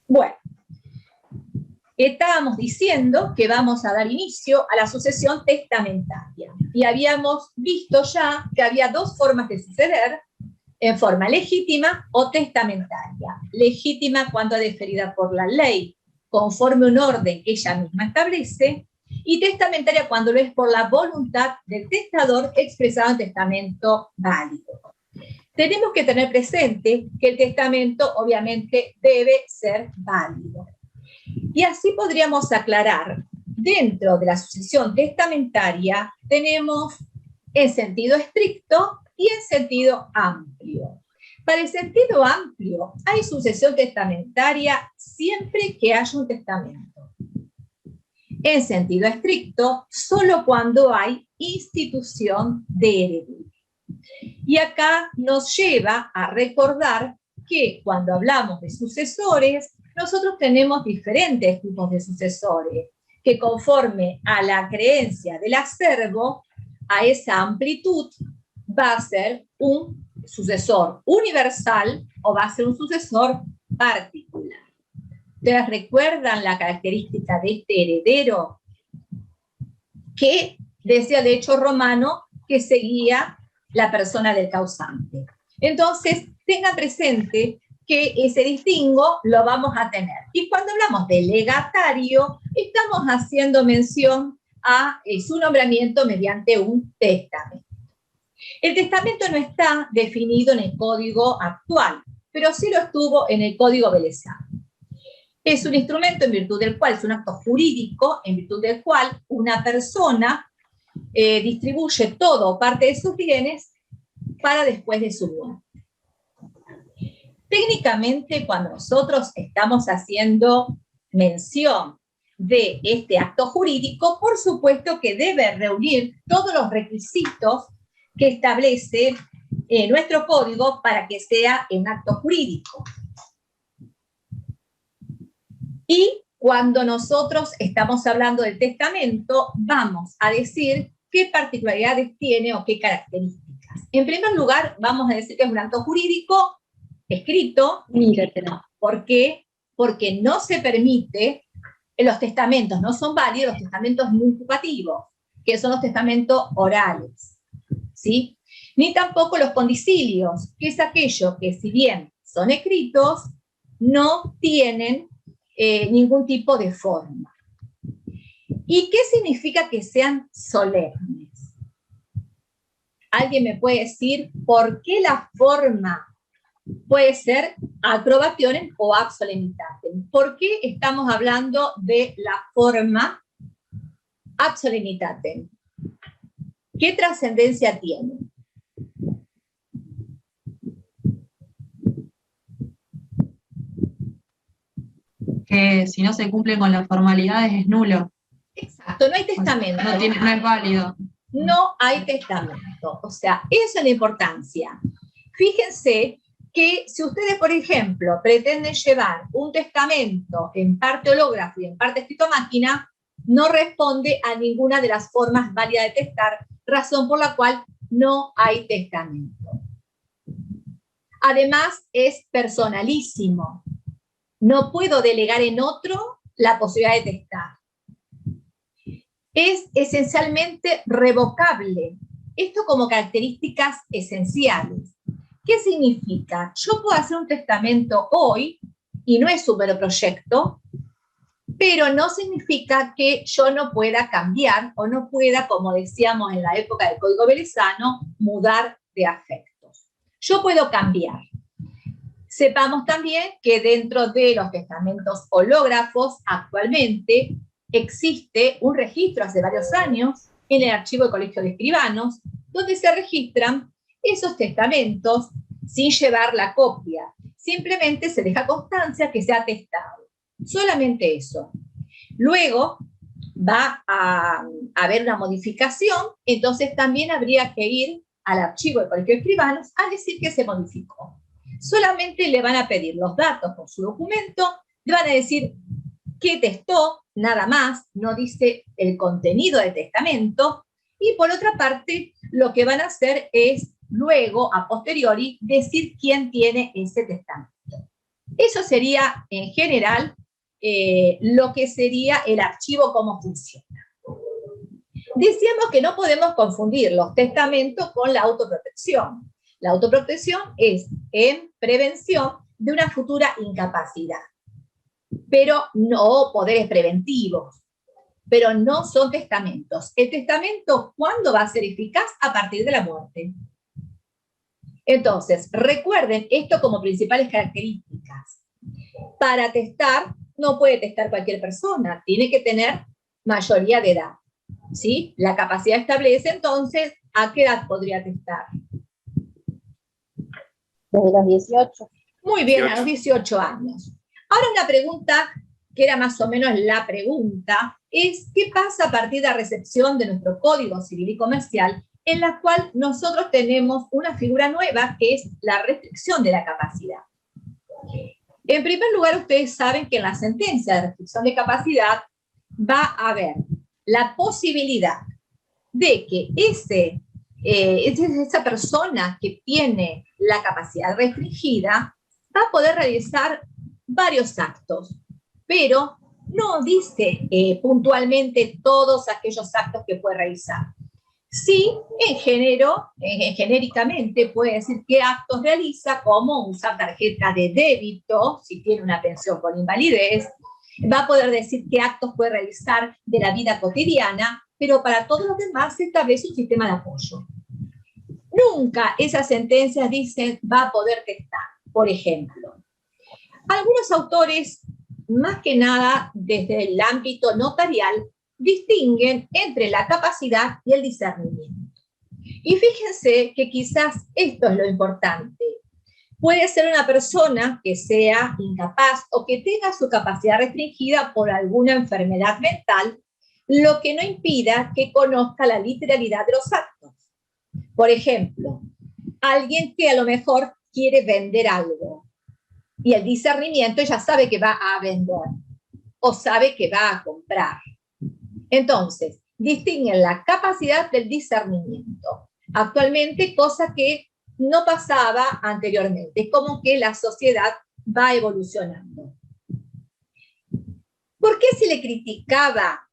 Bueno, estábamos diciendo que vamos a dar inicio a la sucesión testamentaria. Y habíamos visto ya que había dos formas de suceder, en forma legítima o testamentaria. Legítima cuando es deferida por la ley, conforme un orden que ella misma establece, y testamentaria cuando lo es por la voluntad del testador expresado en testamento válido. Tenemos que tener presente que el testamento obviamente debe ser válido. Y así podríamos aclarar, dentro de la sucesión testamentaria tenemos en sentido estricto y en sentido amplio. Para el sentido amplio, hay sucesión testamentaria siempre que haya un testamento. En sentido estricto, solo cuando hay institución de heredero. Y acá nos lleva a recordar que cuando hablamos de sucesores, nosotros tenemos diferentes tipos de sucesores, que conforme a la creencia del acervo, a esa amplitud, va a ser un sucesor universal o va a ser un sucesor particular. ¿Ustedes recuerdan la característica de este heredero? Que decía el hecho romano que seguía la persona del causante. Entonces, tengan presente que ese distingo lo vamos a tener. Y cuando hablamos de legatario, estamos haciendo mención a su nombramiento mediante un testamento. El testamento no está definido en el código actual, pero sí lo estuvo en el código velezano. Es un instrumento en virtud del cual, es un acto jurídico en virtud del cual una persona distribuye todo o parte de sus bienes para después de su muerte. Técnicamente, cuando nosotros estamos haciendo mención de este acto jurídico, por supuesto que debe reunir todos los requisitos que establece nuestro código para que sea un acto jurídico. Y cuando nosotros estamos hablando del testamento, vamos a decir qué particularidades tiene o qué características. En primer lugar, vamos a decir que es un acto jurídico escrito. Míratela. ¿Por qué? Porque no se permite, los testamentos no son válidos, los testamentos multiplicativos, que son los testamentos orales, ¿sí? Ni tampoco los condicilios, que es aquello que si bien son escritos, no tienen ningún tipo de forma. ¿Y qué significa que sean solemnes? ¿Alguien me puede decir por qué la forma puede ser aprobationem o ab solemnitatem? ¿Por qué estamos hablando de la forma ab solemnitatem? ¿Qué trascendencia tiene? Que si no se cumple con las formalidades es nulo. Exacto, no hay testamento. No es válido. No hay testamento. O sea, esa es la importancia. Fíjense que si ustedes, por ejemplo, pretenden llevar un testamento en parte hológrafo y en parte escrito a máquina, no responde a ninguna de las formas válidas de testar, razón por la cual no hay testamento. Además, es personalísimo. No puedo delegar en otro la posibilidad de testar. Es esencialmente revocable. Esto como características esenciales. ¿Qué significa? Yo puedo hacer un testamento hoy, y no es un mero proyecto, pero no significa que yo no pueda cambiar o no pueda, como decíamos en la época del Código Velezano, mudar de afectos. Yo puedo cambiar. Sepamos también que dentro de los testamentos hológrafos actualmente existe un registro hace varios años en el archivo del Colegio de Escribanos, donde se registran esos testamentos sin llevar la copia. Simplemente se deja constancia que se ha atestado. Solamente eso. Luego va a haber una modificación, entonces también habría que ir al archivo del Colegio de Escribanos a decir que se modificó. Solamente le van a pedir los datos por su documento, le van a decir qué testó, nada más, no dice el contenido del testamento, y por otra parte, lo que van a hacer es luego, a posteriori, decir quién tiene ese testamento. Eso sería, en general, lo que sería el archivo, cómo funciona. Decíamos que no podemos confundir los testamentos con la autoprotección. La autoprotección es en prevención de una futura incapacidad, pero no poderes preventivos, pero no son testamentos. El testamento, ¿cuándo va a ser eficaz? A partir de la muerte. Entonces, recuerden esto como principales características. Para testar, no puede testar cualquier persona, tiene que tener mayoría de edad, ¿sí? La capacidad establece, entonces, ¿a qué edad podría testar? Desde los 18. Muy bien, a los 18 años. Ahora una pregunta, que era más o menos la pregunta, es ¿qué pasa a partir de la recepción de nuestro Código Civil y Comercial, en la cual nosotros tenemos una figura nueva, que es la restricción de la capacidad? En primer lugar, ustedes saben que en la sentencia de restricción de capacidad va a haber la posibilidad de que esa persona que tiene la capacidad restringida va a poder realizar varios actos, pero no dice puntualmente todos aquellos actos que puede realizar. Sí, genéricamente puede decir qué actos realiza, como usar tarjeta de débito, si tiene una pensión por invalidez, va a poder decir qué actos puede realizar de la vida cotidiana, pero para todos los demás se establece un sistema de apoyo. Nunca esas sentencias dicen va a poder testar. Por ejemplo, algunos autores, más que nada desde el ámbito notarial, distinguen entre la capacidad y el discernimiento. Y fíjense que quizás esto es lo importante. Puede ser una persona que sea incapaz o que tenga su capacidad restringida por alguna enfermedad mental, lo que no impida que conozca la literalidad de los actos. Por ejemplo, alguien que a lo mejor quiere vender algo y el discernimiento ya sabe que va a vender o sabe que va a comprar. Entonces, distinguen la capacidad del discernimiento. Actualmente, cosa que no pasaba anteriormente. Es como que la sociedad va evolucionando. ¿Por qué se le criticaba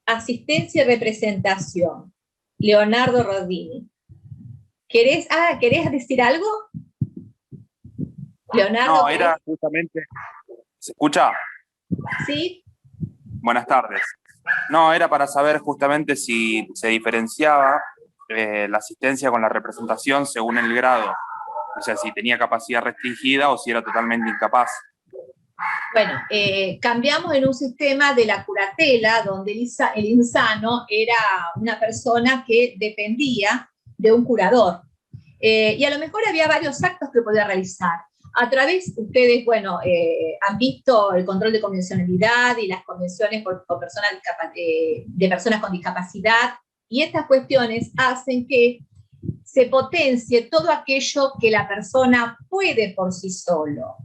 asistencia y representación? Leonardo Rodini. ¿Querés decir algo? Leonardo. No, era justamente... ¿Se escucha? Sí. Buenas tardes. No, era para saber justamente si se diferenciaba la asistencia con la representación según el grado. O sea, si tenía capacidad restringida o si era totalmente incapaz. Bueno, cambiamos en un sistema de la curatela, donde el insano era una persona que dependía de un curador. Y a lo mejor había varios actos que podía realizar. A través, ustedes, bueno, han visto el control de convencionalidad y las convenciones de personas con discapacidad, y estas cuestiones hacen que se potencie todo aquello que la persona puede por sí solo.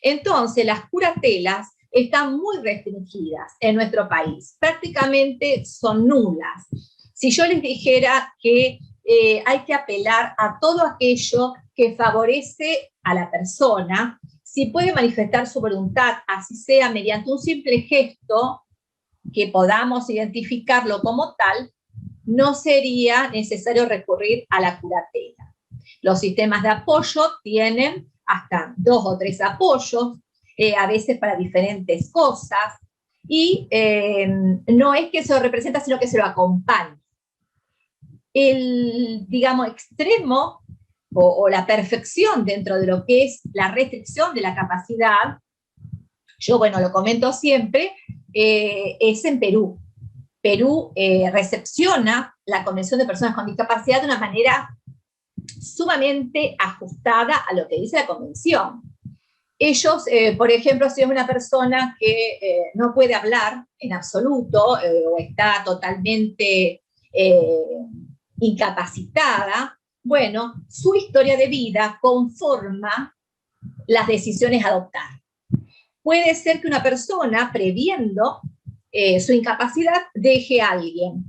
Entonces, las curatelas están muy restringidas en nuestro país, prácticamente son nulas. Si yo les dijera que hay que apelar a todo aquello que favorece a la persona, si puede manifestar su voluntad, así sea mediante un simple gesto, que podamos identificarlo como tal, no sería necesario recurrir a la curatela. Los sistemas de apoyo tienen hasta 2 o 3 apoyos, a veces para diferentes cosas, y no es que se lo representa, sino que se lo acompaña. El, digamos, extremo o la perfección dentro de lo que es la restricción de la capacidad, yo, bueno, lo comento siempre, es en Perú. Perú recepciona la Convención de Personas con Discapacidad de una manera sumamente ajustada a lo que dice la Convención. Ellos, por ejemplo, si es una persona que no puede hablar en absoluto o está totalmente incapacitada, bueno, su historia de vida conforma las decisiones a adoptar. Puede ser que una persona, previendo su incapacidad, deje a alguien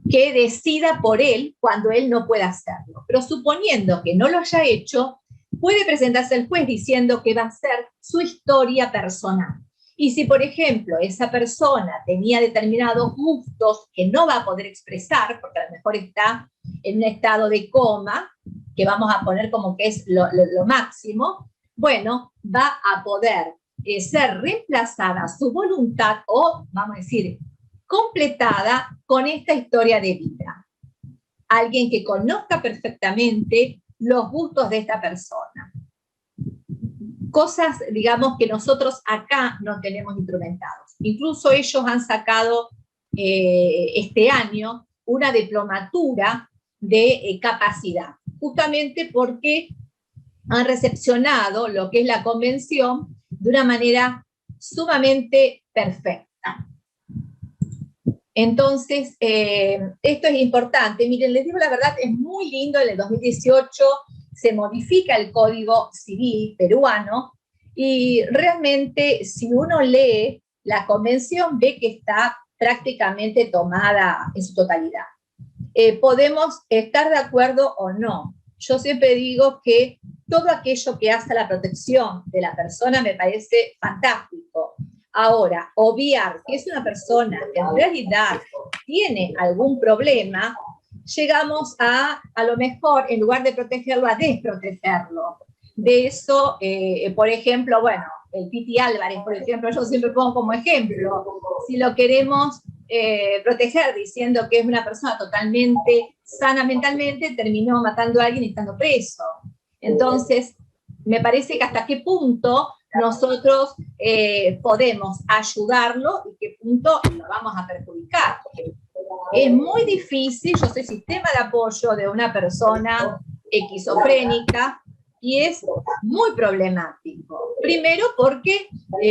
que decida por él cuando él no pueda hacerlo. Pero suponiendo que no lo haya hecho, puede presentarse el juez diciendo que va a ser su historia personal. Y si, por ejemplo, esa persona tenía determinados gustos que no va a poder expresar, porque a lo mejor está en un estado de coma, que vamos a poner como que es lo máximo, bueno, va a poder ser reemplazada su voluntad o, vamos a decir, completada con esta historia de vida. Alguien que conozca perfectamente los gustos de esta persona. Cosas, digamos, que nosotros acá no tenemos instrumentados. Incluso ellos han sacado este año una diplomatura de capacidad, justamente porque han recepcionado lo que es la convención de una manera sumamente perfecta. Entonces, esto es importante. Miren, les digo la verdad, es muy lindo. En el 2018 se modifica el Código Civil peruano y realmente si uno lee la convención ve que está prácticamente tomada en su totalidad. Podemos estar de acuerdo o no. Yo siempre digo que todo aquello que hace a la protección de la persona me parece fantástico. Ahora, obviar que es una persona que en realidad tiene algún problema, llegamos a lo mejor, en lugar de protegerlo, a desprotegerlo. De eso, por ejemplo, bueno, el Piti Álvarez, por ejemplo, yo siempre pongo como ejemplo, si lo queremos proteger diciendo que es una persona totalmente sana mentalmente, terminó matando a alguien y estando preso. Entonces, me parece que hasta qué punto nosotros podemos ayudarlo y qué punto lo vamos a perjudicar. Es muy difícil, yo soy sistema de apoyo de una persona esquizofrénica y es muy problemático. Primero porque,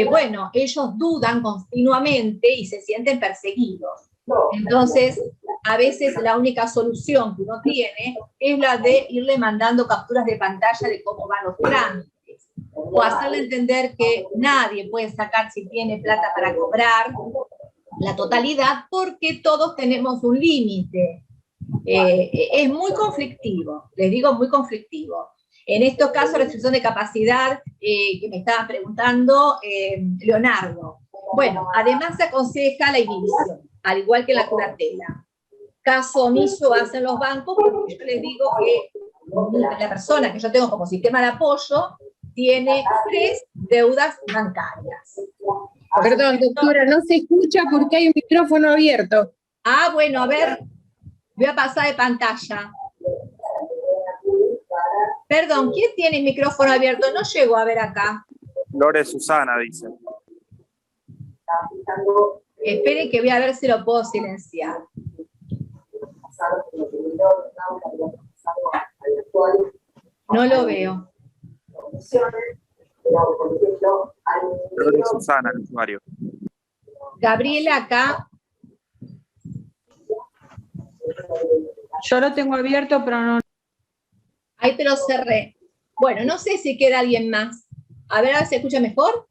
bueno, ellos dudan continuamente y se sienten perseguidos. Entonces, a veces la única solución que uno tiene es la de irle mandando capturas de pantalla de cómo van los trámites. O hacerle entender que nadie puede sacar si tiene plata para cobrar la totalidad, porque todos tenemos un límite. Es muy conflictivo, les digo, muy conflictivo. En estos casos, restricción de capacidad, que me estaban preguntando Leonardo. Bueno, además se aconseja la inhibición, al igual que la curatela. Caso omiso hacen los bancos, porque yo les digo que la persona que yo tengo como sistema de apoyo tiene 3 deudas bancarias. Perdón, doctora, no se escucha porque hay un micrófono abierto. Ah, bueno, a ver, voy a pasar de pantalla. Perdón, ¿quién tiene el micrófono abierto? No llego a ver acá. Lore Susana, dice. Esperen que voy a ver si lo puedo silenciar. No lo veo. Lore Susana, el usuario. Gabriela, acá. Yo lo tengo abierto, pero no. Ahí te lo cerré. Bueno, no sé si queda alguien más. A ver si se escucha mejor.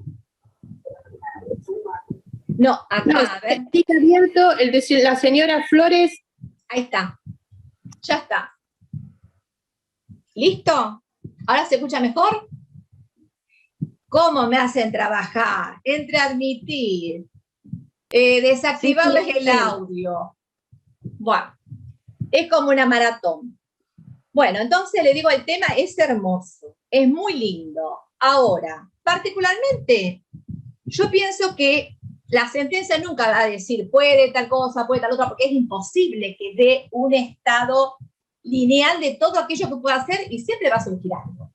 No, acá, No, a ver. está abierto el de la señora Flores. Ahí está. Ya está. ¿Listo? ¿Ahora se escucha mejor? ¿Cómo me hacen trabajar? Entre admitir, desactivarles el audio. Bueno, es como una maratón. Bueno, entonces le digo, el tema es hermoso, es muy lindo. Ahora, particularmente, yo pienso que la sentencia nunca va a decir puede tal cosa, puede tal otra, porque es imposible que dé un estado lineal de todo aquello que pueda hacer y siempre va a surgir algo.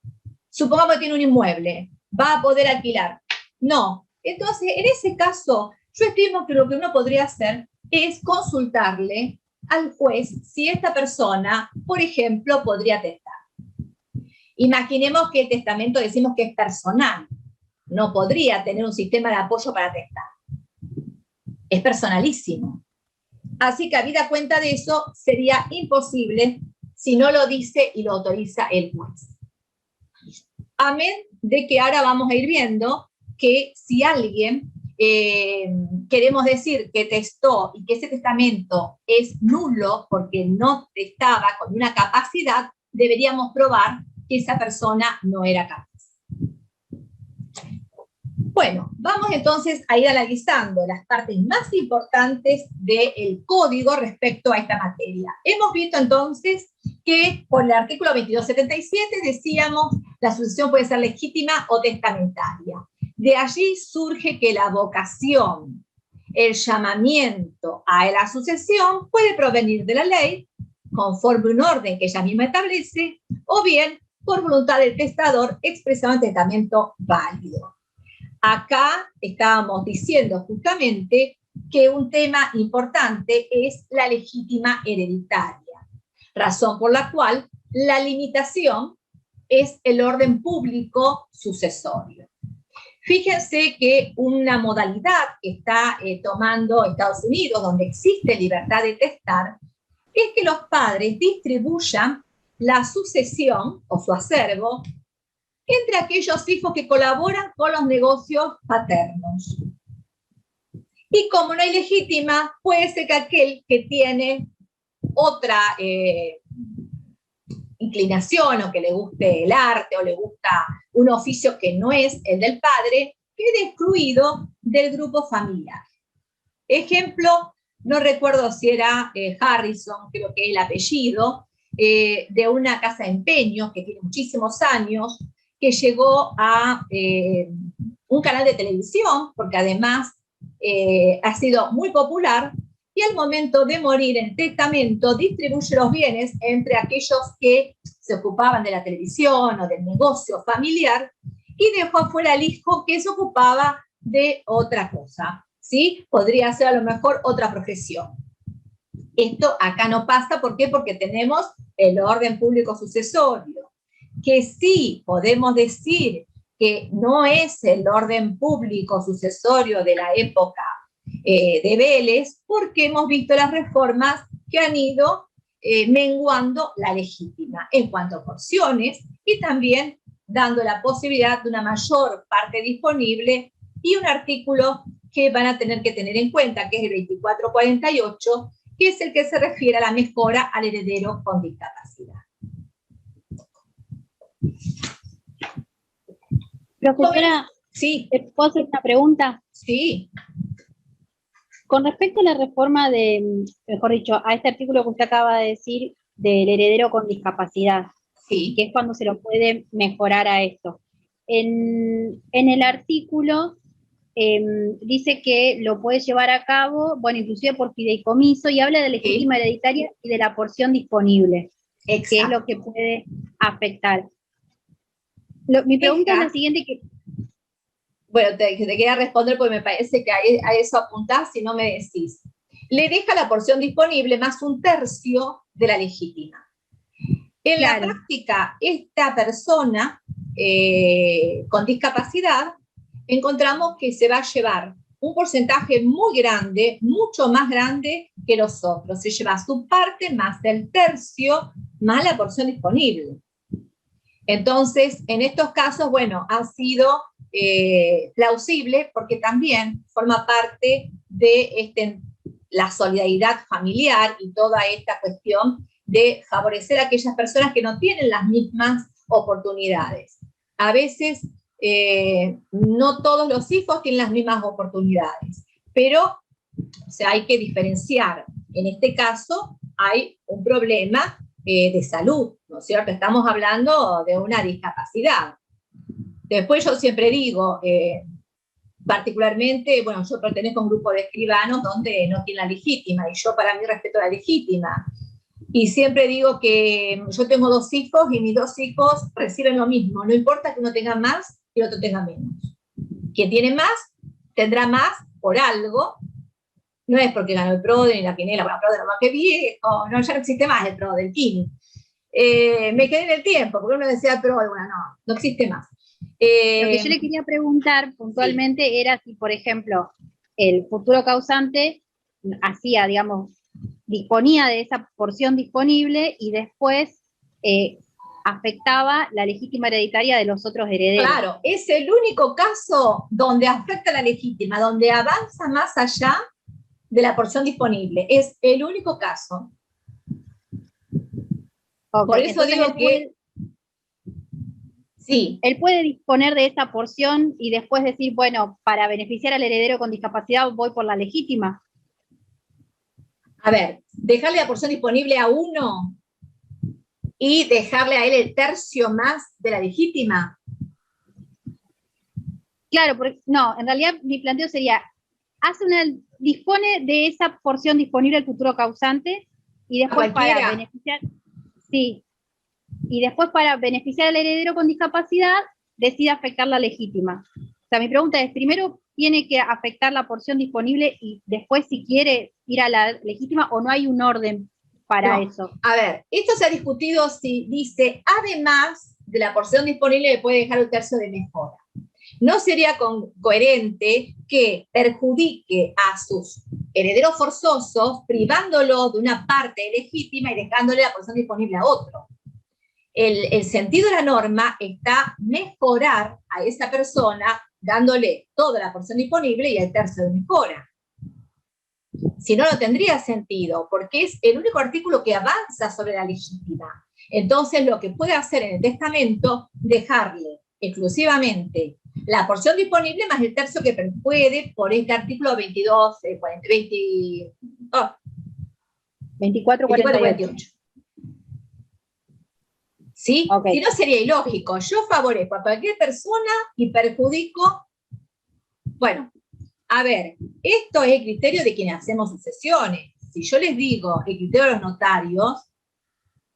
Supongamos que tiene un inmueble, va a poder alquilar. No. Entonces, en ese caso, yo estimo que lo que uno podría hacer es consultarle al juez si esta persona, por ejemplo, podría testar. Imaginemos que el testamento decimos que es personal. No podría tener un sistema de apoyo para testar. Es personalísimo. Así que, habida cuenta de eso, sería imposible si no lo dice y lo autoriza el juez. Amén de que ahora vamos a ir viendo que si alguien queremos decir que testó y que ese testamento es nulo porque no testaba con una capacidad, deberíamos probar que esa persona no era capaz. Bueno, vamos entonces a ir analizando las partes más importantes del código respecto a esta materia. Hemos visto entonces que por el artículo 2277 decíamos la sucesión puede ser legítima o testamentaria. De allí surge que la vocación, el llamamiento a la sucesión puede provenir de la ley, conforme un orden que ella misma establece, o bien por voluntad del testador expresado en testamento válido. Acá estábamos diciendo justamente que un tema importante es la legítima hereditaria, razón por la cual la limitación es el orden público sucesorio. Fíjense que una modalidad que está tomando Estados Unidos, donde existe libertad de testar, es que los padres distribuyan la sucesión o su acervo entre aquellos hijos que colaboran con los negocios paternos. Y como no hay legítima, puede ser que aquel que tiene otra inclinación o que le guste el arte o le gusta un oficio que no es el del padre, quede excluido del grupo familiar. Ejemplo, no recuerdo si era Harrison, creo que es el apellido, de una casa de empeños que tiene muchísimos años, que llegó a un canal de televisión, porque además ha sido muy popular, y al momento de morir en testamento distribuye los bienes entre aquellos que se ocupaban de la televisión o del negocio familiar, y dejó afuera al hijo que se ocupaba de otra cosa, ¿sí? Podría ser a lo mejor otra profesión. Esto acá no pasa, ¿por qué? Porque tenemos el orden público sucesorio, que sí podemos decir que no es el orden público sucesorio de la época de Vélez, porque hemos visto las reformas que han ido menguando la legítima en cuanto a porciones y también dando la posibilidad de una mayor parte disponible y un artículo que van a tener que tener en cuenta, que es el 2448, que es el que se refiere a la mejora al heredero con discapacidad. Profesora, sí. ¿te puedo hacer una pregunta? Sí. Con respecto a la reforma mejor dicho, a este artículo que usted acaba de decir del heredero con discapacidad, sí, que es cuando se lo puede mejorar a esto. En el artículo dice que lo puede llevar a cabo, bueno, inclusive por fideicomiso, y habla de legítima hereditaria y de la porción disponible, exacto, que es lo que puede afectar. Mi pregunta es la siguiente que... Bueno, te quería responder porque me parece que a eso apuntás si no me decís. Le deja la porción disponible más 1/3 de la legítima. En la práctica, esta persona con discapacidad, encontramos que se va a llevar un porcentaje muy grande, mucho más grande que los otros. Se lleva su parte más el tercio, más la porción disponible. Entonces, en estos casos, bueno, ha sido plausible porque también forma parte de la solidaridad familiar y toda esta cuestión de favorecer a aquellas personas que no tienen las mismas oportunidades. A veces no todos los hijos tienen las mismas oportunidades, pero o sea, hay que diferenciar. En este caso hay un problema de salud, ¿no es cierto? Estamos hablando de una discapacidad. Después yo siempre digo, particularmente, bueno, yo pertenezco a un grupo de escribanos donde no tienen la legítima, y yo para mí respeto la legítima. Y siempre digo que yo tengo 2 hijos y mis 2 hijos reciben lo mismo, no importa que uno tenga más y el otro tenga menos. Quien tiene más, tendrá más por algo. No es porque ganó el PRODE ni la quinela, bueno, el PRODE no más que viejo, no, ya no existe más el PRODE, el KINI. Me quedé en el tiempo, porque uno decía PRODE, bueno, no existe más. Lo que yo le quería preguntar puntualmente era si, por ejemplo, el futuro causante hacía, digamos, disponía de esa porción disponible y después afectaba la legítima hereditaria de los otros herederos. Claro, es el único caso donde afecta la legítima, donde avanza más allá de la porción disponible. Es el único caso. Okay, por eso digo que... Sí, Él puede disponer de esa porción y después decir, bueno, para beneficiar al heredero con discapacidad voy por la legítima. a ver, dejarle la porción disponible a uno y dejarle a él el tercio más de la legítima. Claro, porque, no, en realidad mi planteo sería, dispone de esa porción disponible al futuro causante y después para beneficiar, sí, y después para beneficiar al heredero con discapacidad decide afectar la legítima. O sea, mi pregunta es, primero tiene que afectar la porción disponible y después si quiere ir a la legítima, o no hay un orden para eso. A ver, esto se ha discutido si dice, además de la porción disponible, le puede dejar un tercio de mejora. No sería coherente que perjudique a sus herederos forzosos, privándolos de una parte legítima y dejándole la porción disponible a otro. El sentido de la norma está mejorar a esa persona dándole toda la porción disponible y el tercio de mejora. Si no, no tendría sentido, porque es el único artículo que avanza sobre la legítima. Entonces, lo que puede hacer en el testamento, dejarle exclusivamente la porción disponible más el tercio que puede por este artículo 22, 24, 48. ¿Sí? Okay. Si no, sería ilógico. Yo favorezco a cualquier persona y perjudico. Bueno, a ver, esto es el criterio de quienes hacemos sucesiones. Si yo les digo el criterio de los notarios,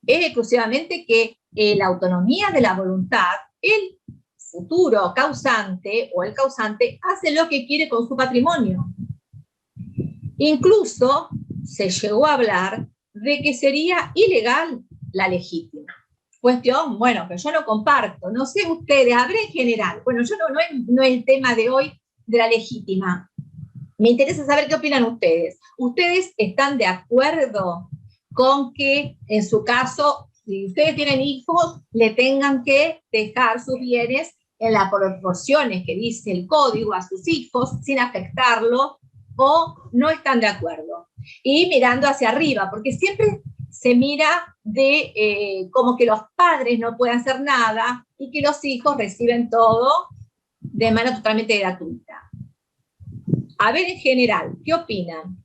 es exclusivamente que la autonomía de la voluntad, el futuro causante o el causante hace lo que quiere con su patrimonio. Incluso se llegó a hablar de que sería ilegal la legítima. Cuestión, bueno, que yo no comparto, no sé ustedes, habré en general, bueno, yo no es el tema de hoy de la legítima. Me interesa saber qué opinan ustedes. ¿Ustedes están de acuerdo con que, en su caso, si ustedes tienen hijos, le tengan que dejar sus bienes en las proporciones que dice el código a sus hijos, sin afectarlo, o no están de acuerdo? Y mirando hacia arriba, porque siempre se mira de como que los padres no pueden hacer nada y que los hijos reciben todo de manera totalmente gratuita. A ver, en general, ¿qué opinan?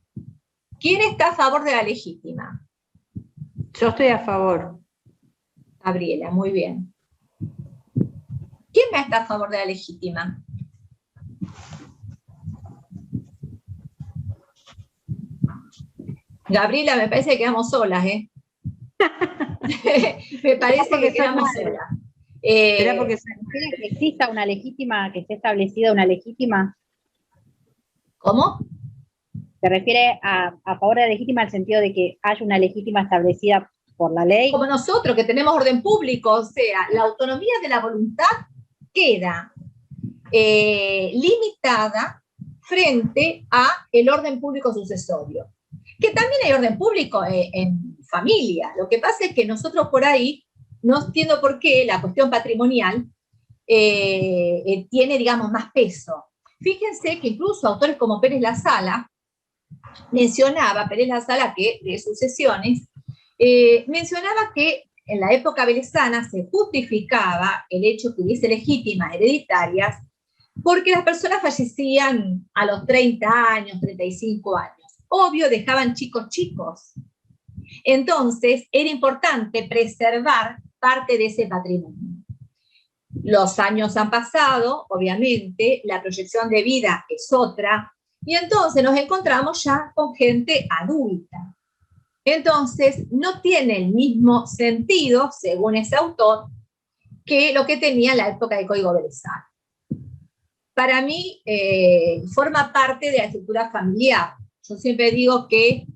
¿Quién está a favor de la legítima? Yo estoy a favor. Gabriela, muy bien. ¿Quién más está a favor de la legítima? Gabriela, me parece que quedamos solas, ¿eh? Me parece que quedamos solas. ¿Será porque ¿Quiere que exista una legítima, que esté establecida una legítima? ¿Cómo? ¿Se refiere a favor de la legítima en el sentido de que haya una legítima establecida por la ley? Como nosotros, que tenemos orden público, o sea, la autonomía de la voluntad queda limitada frente a el orden público sucesorio. Que también hay orden público en familia. Lo que pasa es que nosotros por ahí, no entiendo por qué la cuestión patrimonial tiene, digamos, más peso. Fíjense que incluso autores como Pérez Lasala, Pérez Lasala, que de sucesiones, mencionaba que en la época velezana se justificaba el hecho que hubiese legítimas hereditarias porque las personas fallecían a los 30 años, 35 años. Obvio, dejaban chicos. Entonces, era importante preservar parte de ese patrimonio. Los años han pasado, obviamente, la proyección de vida es otra, y entonces nos encontramos ya con gente adulta. Entonces, no tiene el mismo sentido, según ese autor, que lo que tenía en la época del Código Velezano. Para mí, forma parte de la estructura familiar. Yo siempre digo que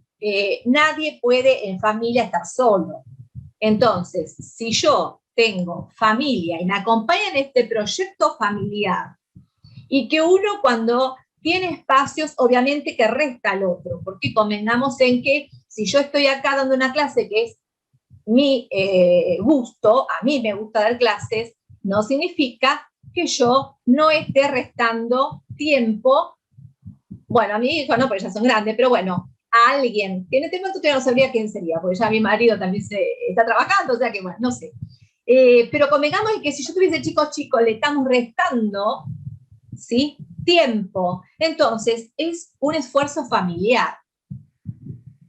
nadie puede en familia estar solo. Entonces, si yo tengo familia y me acompaña en este proyecto familiar, y que uno cuando tiene espacios, obviamente que resta al otro, porque convengamos en que si yo estoy acá dando una clase que es mi gusto, a mí me gusta dar clases, no significa que yo no esté restando tiempo. Bueno, a mi hijo no, porque ya son grandes, pero bueno, a alguien, que en este momento todavía no sabría quién sería, porque ya mi marido también está trabajando, o sea que bueno, no sé. Pero convengamos que si yo tuviese chicos, le estamos restando, ¿sí?, tiempo. Entonces, es un esfuerzo familiar.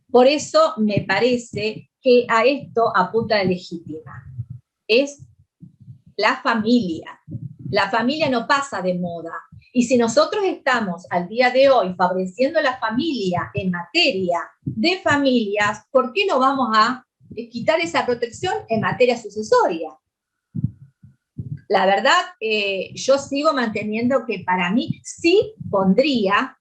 Por eso me parece que a esto apunta la legítima. Es la familia. La familia no pasa de moda. Y si nosotros estamos al día de hoy favoreciendo la familia en materia de familias, ¿por qué no vamos a quitar esa protección en materia sucesoria? La verdad, yo sigo manteniendo que para mí sí pondría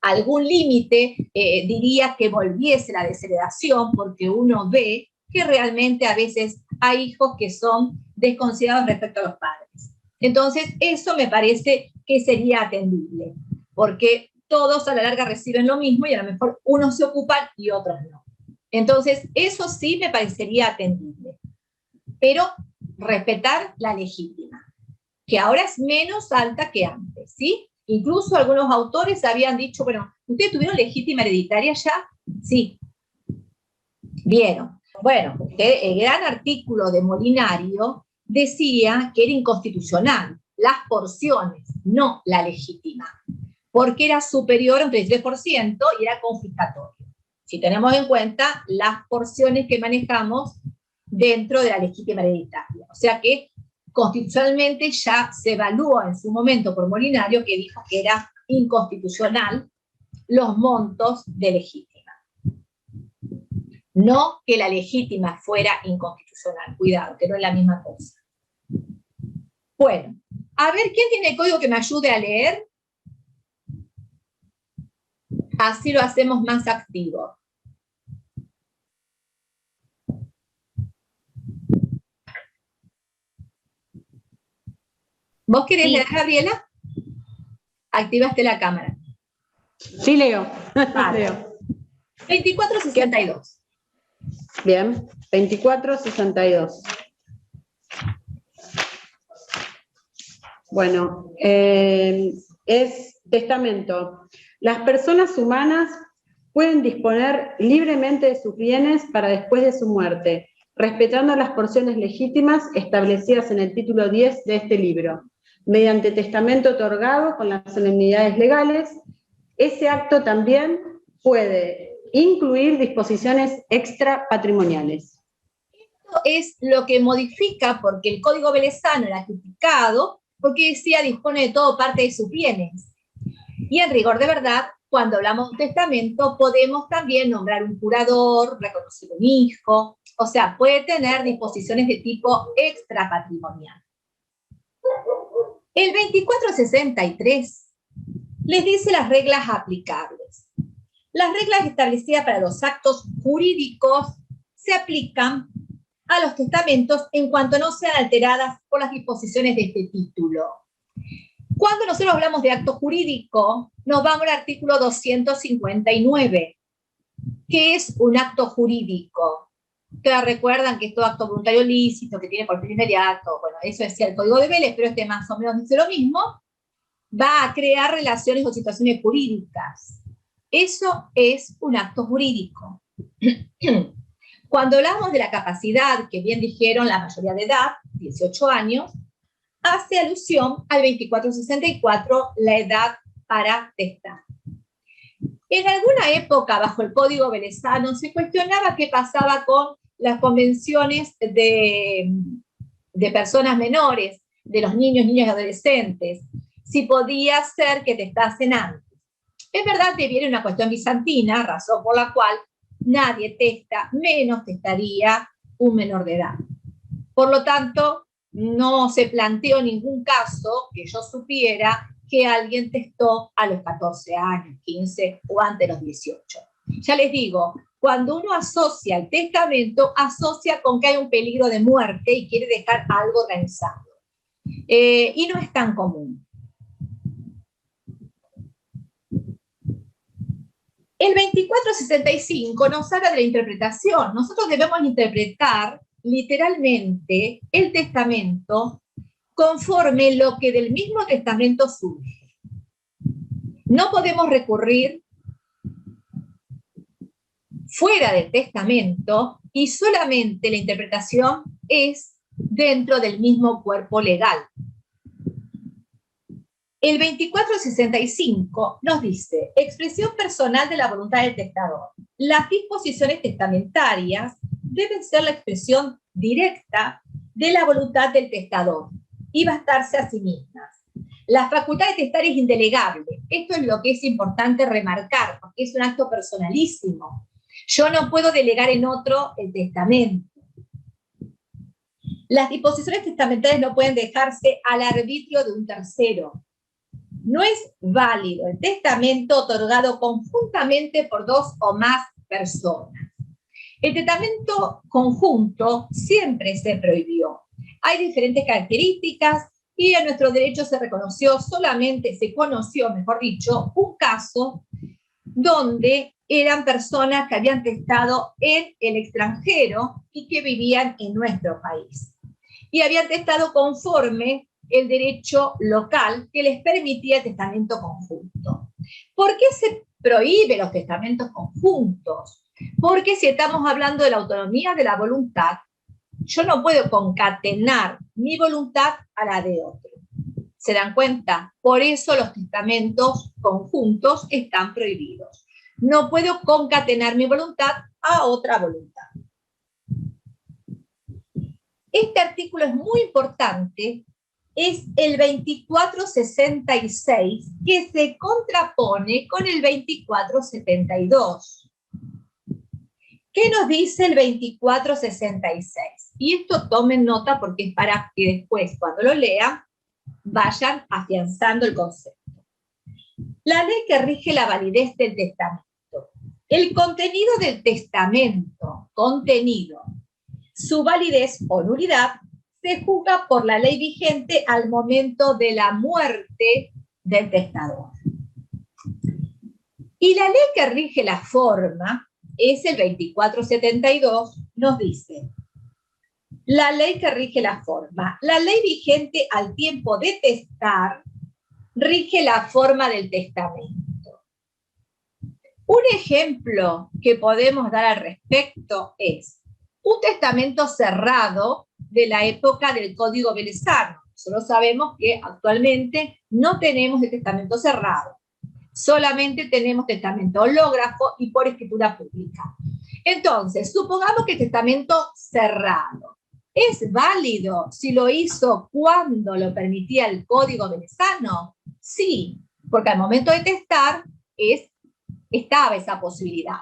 algún límite, diría que volviese la desheredación, porque uno ve que realmente a veces hay hijos que son desconsiderados respecto a los padres. Entonces, eso me parece que sería atendible, porque todos a la larga reciben lo mismo y a lo mejor unos se ocupan y otros no. Entonces, eso sí me parecería atendible. Pero respetar la legítima, que ahora es menos alta que antes, ¿sí? Incluso algunos autores habían dicho, bueno, ¿ustedes tuvieron legítima hereditaria ya? Sí. Vieron. Bueno, el gran artículo de Molinario decía que era inconstitucional las porciones, no la legítima, porque era superior a un 33% y era confiscatorio. Si tenemos en cuenta las porciones que manejamos dentro de la legítima hereditaria. O sea que constitucionalmente ya se evaluó en su momento por Molinario, que dijo que era inconstitucional los montos de legítima. No que la legítima fuera inconstitucional, cuidado, que no es la misma cosa. Bueno, a ver, ¿quién tiene código que me ayude a leer? Así lo hacemos más activo. ¿Vos querés leer, Gabriela? Activaste la cámara. Sí, leo. Vale. Leo. 2462. Bien, 2462. Bueno, es testamento. Las personas humanas pueden disponer libremente de sus bienes para después de su muerte, respetando las porciones legítimas establecidas en el título 10 de este libro, mediante testamento otorgado con las solemnidades legales. Ese acto también puede incluir disposiciones extrapatrimoniales. Esto es lo que modifica, porque el Código Velezano era criticado, porque decía dispone de todo parte de sus bienes. Y en rigor de verdad, cuando hablamos de un testamento, podemos también nombrar un curador, reconocer un hijo, o sea, puede tener disposiciones de tipo extrapatrimonial. El 2463 les dice las reglas aplicables. Las reglas establecidas para los actos jurídicos se aplican a los testamentos en cuanto no sean alteradas por las disposiciones de este título. Cuando nosotros hablamos de acto jurídico, nos vamos al artículo 259, que es un acto jurídico. Ustedes recuerdan que es todo acto voluntario lícito, que tiene por fin inmediato, bueno, eso decía el Código de Vélez, pero este más o menos dice lo mismo, va a crear relaciones o situaciones jurídicas. Eso es un acto jurídico. Cuando hablamos de la capacidad, que bien dijeron la mayoría de edad, 18 años, hace alusión al 2464, la edad para testar. En alguna época, bajo el Código Velezano, se cuestionaba qué pasaba con las convenciones de personas menores, de los niños, niñas y adolescentes, si podía ser que testasen antes. Es verdad que viene una cuestión bizantina, razón por la cual nadie testa, menos testaría un menor de edad. Por lo tanto, no se planteó ningún caso que yo supiera que alguien testó a los 14 años, 15 o antes de los 18. Ya les digo, cuando uno asocia el testamento, asocia con que hay un peligro de muerte y quiere dejar algo organizado. Y no es tan común. El 2465 nos habla de la interpretación. Nosotros debemos interpretar literalmente el testamento conforme lo que del mismo testamento surge. No podemos recurrir fuera del testamento y solamente la interpretación es dentro del mismo cuerpo legal. El 2465 nos dice, expresión personal de la voluntad del testador. Las disposiciones testamentarias deben ser la expresión directa de la voluntad del testador y bastarse a sí mismas. La facultad de testar es indelegable. Esto es lo que es importante remarcar, porque es un acto personalísimo. Yo no puedo delegar en otro el testamento. Las disposiciones testamentarias no pueden dejarse al arbitrio de un tercero. No es válido el testamento otorgado conjuntamente por dos o más personas. El testamento conjunto siempre se prohibió. Hay diferentes características y en nuestro derecho se conoció, mejor dicho, un caso donde eran personas que habían testado en el extranjero y que vivían en nuestro país. Y habían testado conforme el derecho local que les permitía el testamento conjunto. ¿Por qué se prohíbe los testamentos conjuntos? Porque si estamos hablando de la autonomía de la voluntad, yo no puedo concatenar mi voluntad a la de otro. ¿Se dan cuenta? Por eso los testamentos conjuntos están prohibidos. No puedo concatenar mi voluntad a otra voluntad. Este artículo es muy importante, es el 2466, que se contrapone con el 2472. ¿Qué nos dice el 2466? Y esto tomen nota porque es para que después, cuando lo lean, vayan afianzando el concepto. La ley que rige la validez del testamento. El contenido del testamento, su validez o nulidad, se juzga por la ley vigente al momento de la muerte del testador. Y la ley que rige la forma es el 2472, nos dice, la ley que rige la forma. La ley vigente al tiempo de testar rige la forma del testamento. Un ejemplo que podemos dar al respecto es un testamento cerrado de la época del Código Velezano. Solo sabemos que actualmente no tenemos el testamento cerrado. Solamente tenemos testamento hológrafo y por escritura pública. Entonces, supongamos que el testamento cerrado es válido si lo hizo cuando lo permitía el Código Velezano. Sí, porque al momento de testar estaba esa posibilidad.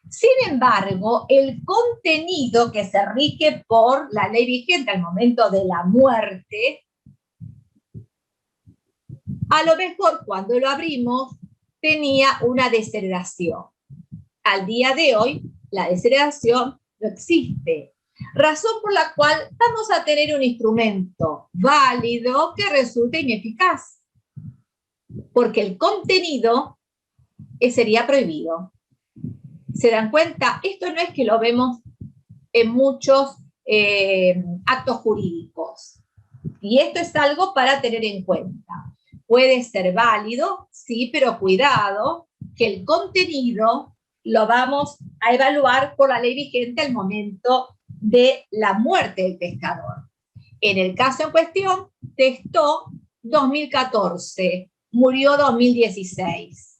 Sin embargo, el contenido que se rige por la ley vigente al momento de la muerte, a lo mejor cuando lo abrimos tenía una desheredación. Al día de hoy, la desheredación no existe. Razón por la cual vamos a tener un instrumento válido que resulte ineficaz. Porque el contenido sería prohibido. ¿Se dan cuenta? Esto no es que lo vemos en muchos actos jurídicos. Y esto es algo para tener en cuenta. Puede ser válido, sí, pero cuidado, que el contenido lo vamos a evaluar por la ley vigente al momento de la muerte del testador. En el caso en cuestión, testó 2014, murió 2016.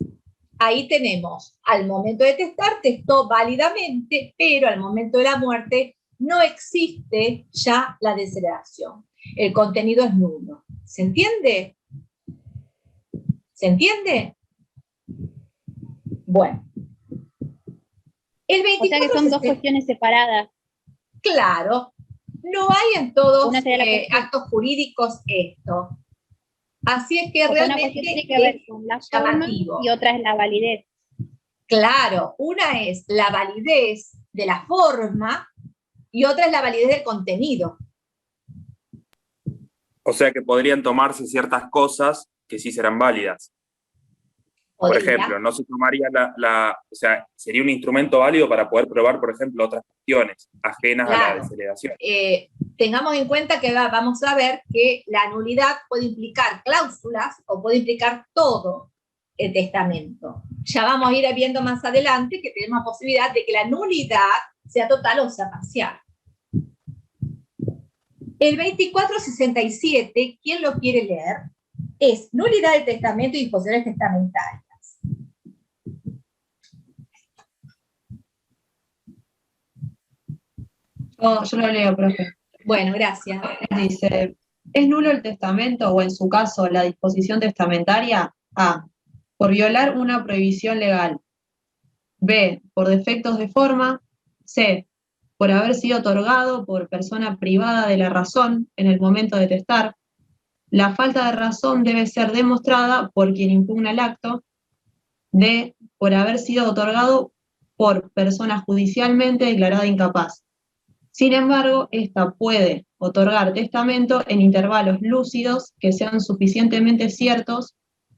Ahí tenemos, al momento de testar, testó válidamente, pero al momento de la muerte no existe ya la desheredación. El contenido es nulo. ¿Se entiende? ¿Se entiende? Bueno. El 24 o sea que son dos cuestiones separadas. Claro. No hay en todos actos jurídicos esto. Así es que realmente una cuestión tiene que ver con la forma y otra es la validez. Claro, una es la validez de la forma y otra es la validez del contenido. O sea que podrían tomarse ciertas cosas que sí serán válidas. Por ejemplo, no se tomaría o sea, sería un instrumento válido para poder probar, por ejemplo, otras cuestiones ajenas a la desheredación. Tengamos en cuenta que vamos a ver que la nulidad puede implicar cláusulas o puede implicar todo el testamento. Ya vamos a ir viendo más adelante que tenemos posibilidad de que la nulidad sea total o sea parcial. El 2467, ¿quién lo quiere leer? Es nulidad del testamento y disposiciones testamentarias. Yo lo leo, profe. Bueno, gracias. Dice, ¿es nulo el testamento o en su caso la disposición testamentaria? A, por violar una prohibición legal. B, por defectos de forma. C, por haber sido otorgado por persona privada de la razón en el momento de testar. La falta de razón debe ser demostrada por quien impugna el acto. D, por haber sido otorgado por persona judicialmente declarada incapaz. Sin embargo, ésta puede otorgar testamento en intervalos lúcidos que sean suficientemente ciertos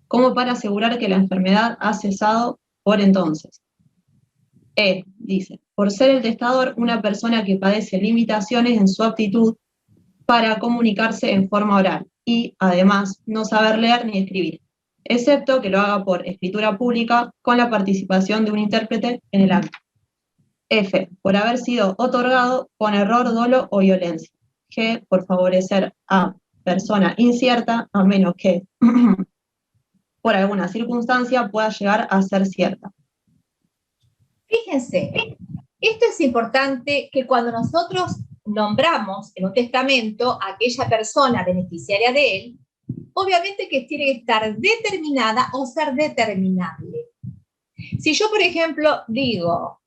como para asegurar que la enfermedad ha cesado por entonces. E, dice, por ser el testador una persona que padece limitaciones en su aptitud para comunicarse en forma oral y, además, no saber leer ni escribir, excepto que lo haga por escritura pública con la participación de un intérprete en el acto. F, por haber sido otorgado con error, dolo o violencia. G, por favorecer a persona incierta, a menos que por alguna circunstancia pueda llegar a ser cierta. Fíjense, esto es importante que cuando nosotros nombramos en un testamento a aquella persona beneficiaria de él, obviamente que tiene que estar determinada o ser determinable. Si yo, por ejemplo, digo,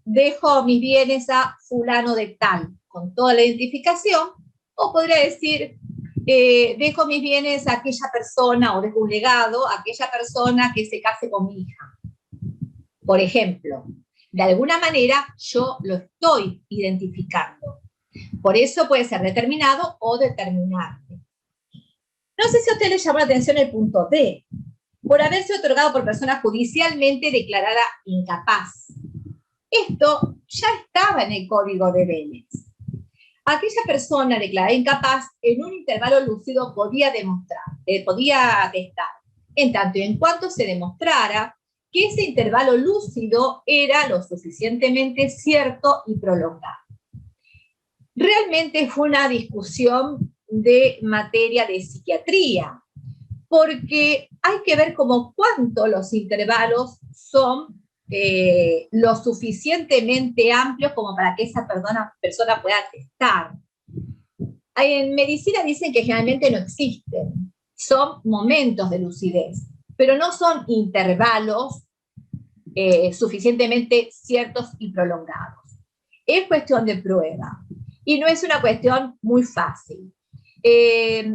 dejo mis bienes a fulano de tal, con toda la identificación, o podría decir, dejo mis bienes a aquella persona, o dejo un legado a aquella persona que se case con mi hija. Por ejemplo, de alguna manera yo lo estoy identificando. Por eso puede ser determinado o determinante. No sé si a usted le llamó la atención el punto D, por haberse otorgado por persona judicialmente declarada incapaz. Esto ya estaba en el Código de Vélez. Aquella persona declarada incapaz en un intervalo lúcido podía atestar, en tanto y en cuanto se demostrara que ese intervalo lúcido era lo suficientemente cierto y prolongado. Realmente fue una discusión de materia de psiquiatría, porque hay que ver como cuánto los intervalos son lo suficientemente amplios como para que esa persona pueda atestar. En medicina dicen que generalmente no existen, son momentos de lucidez, pero no son intervalos suficientemente ciertos y prolongados. Es cuestión de prueba y no es una cuestión muy fácil.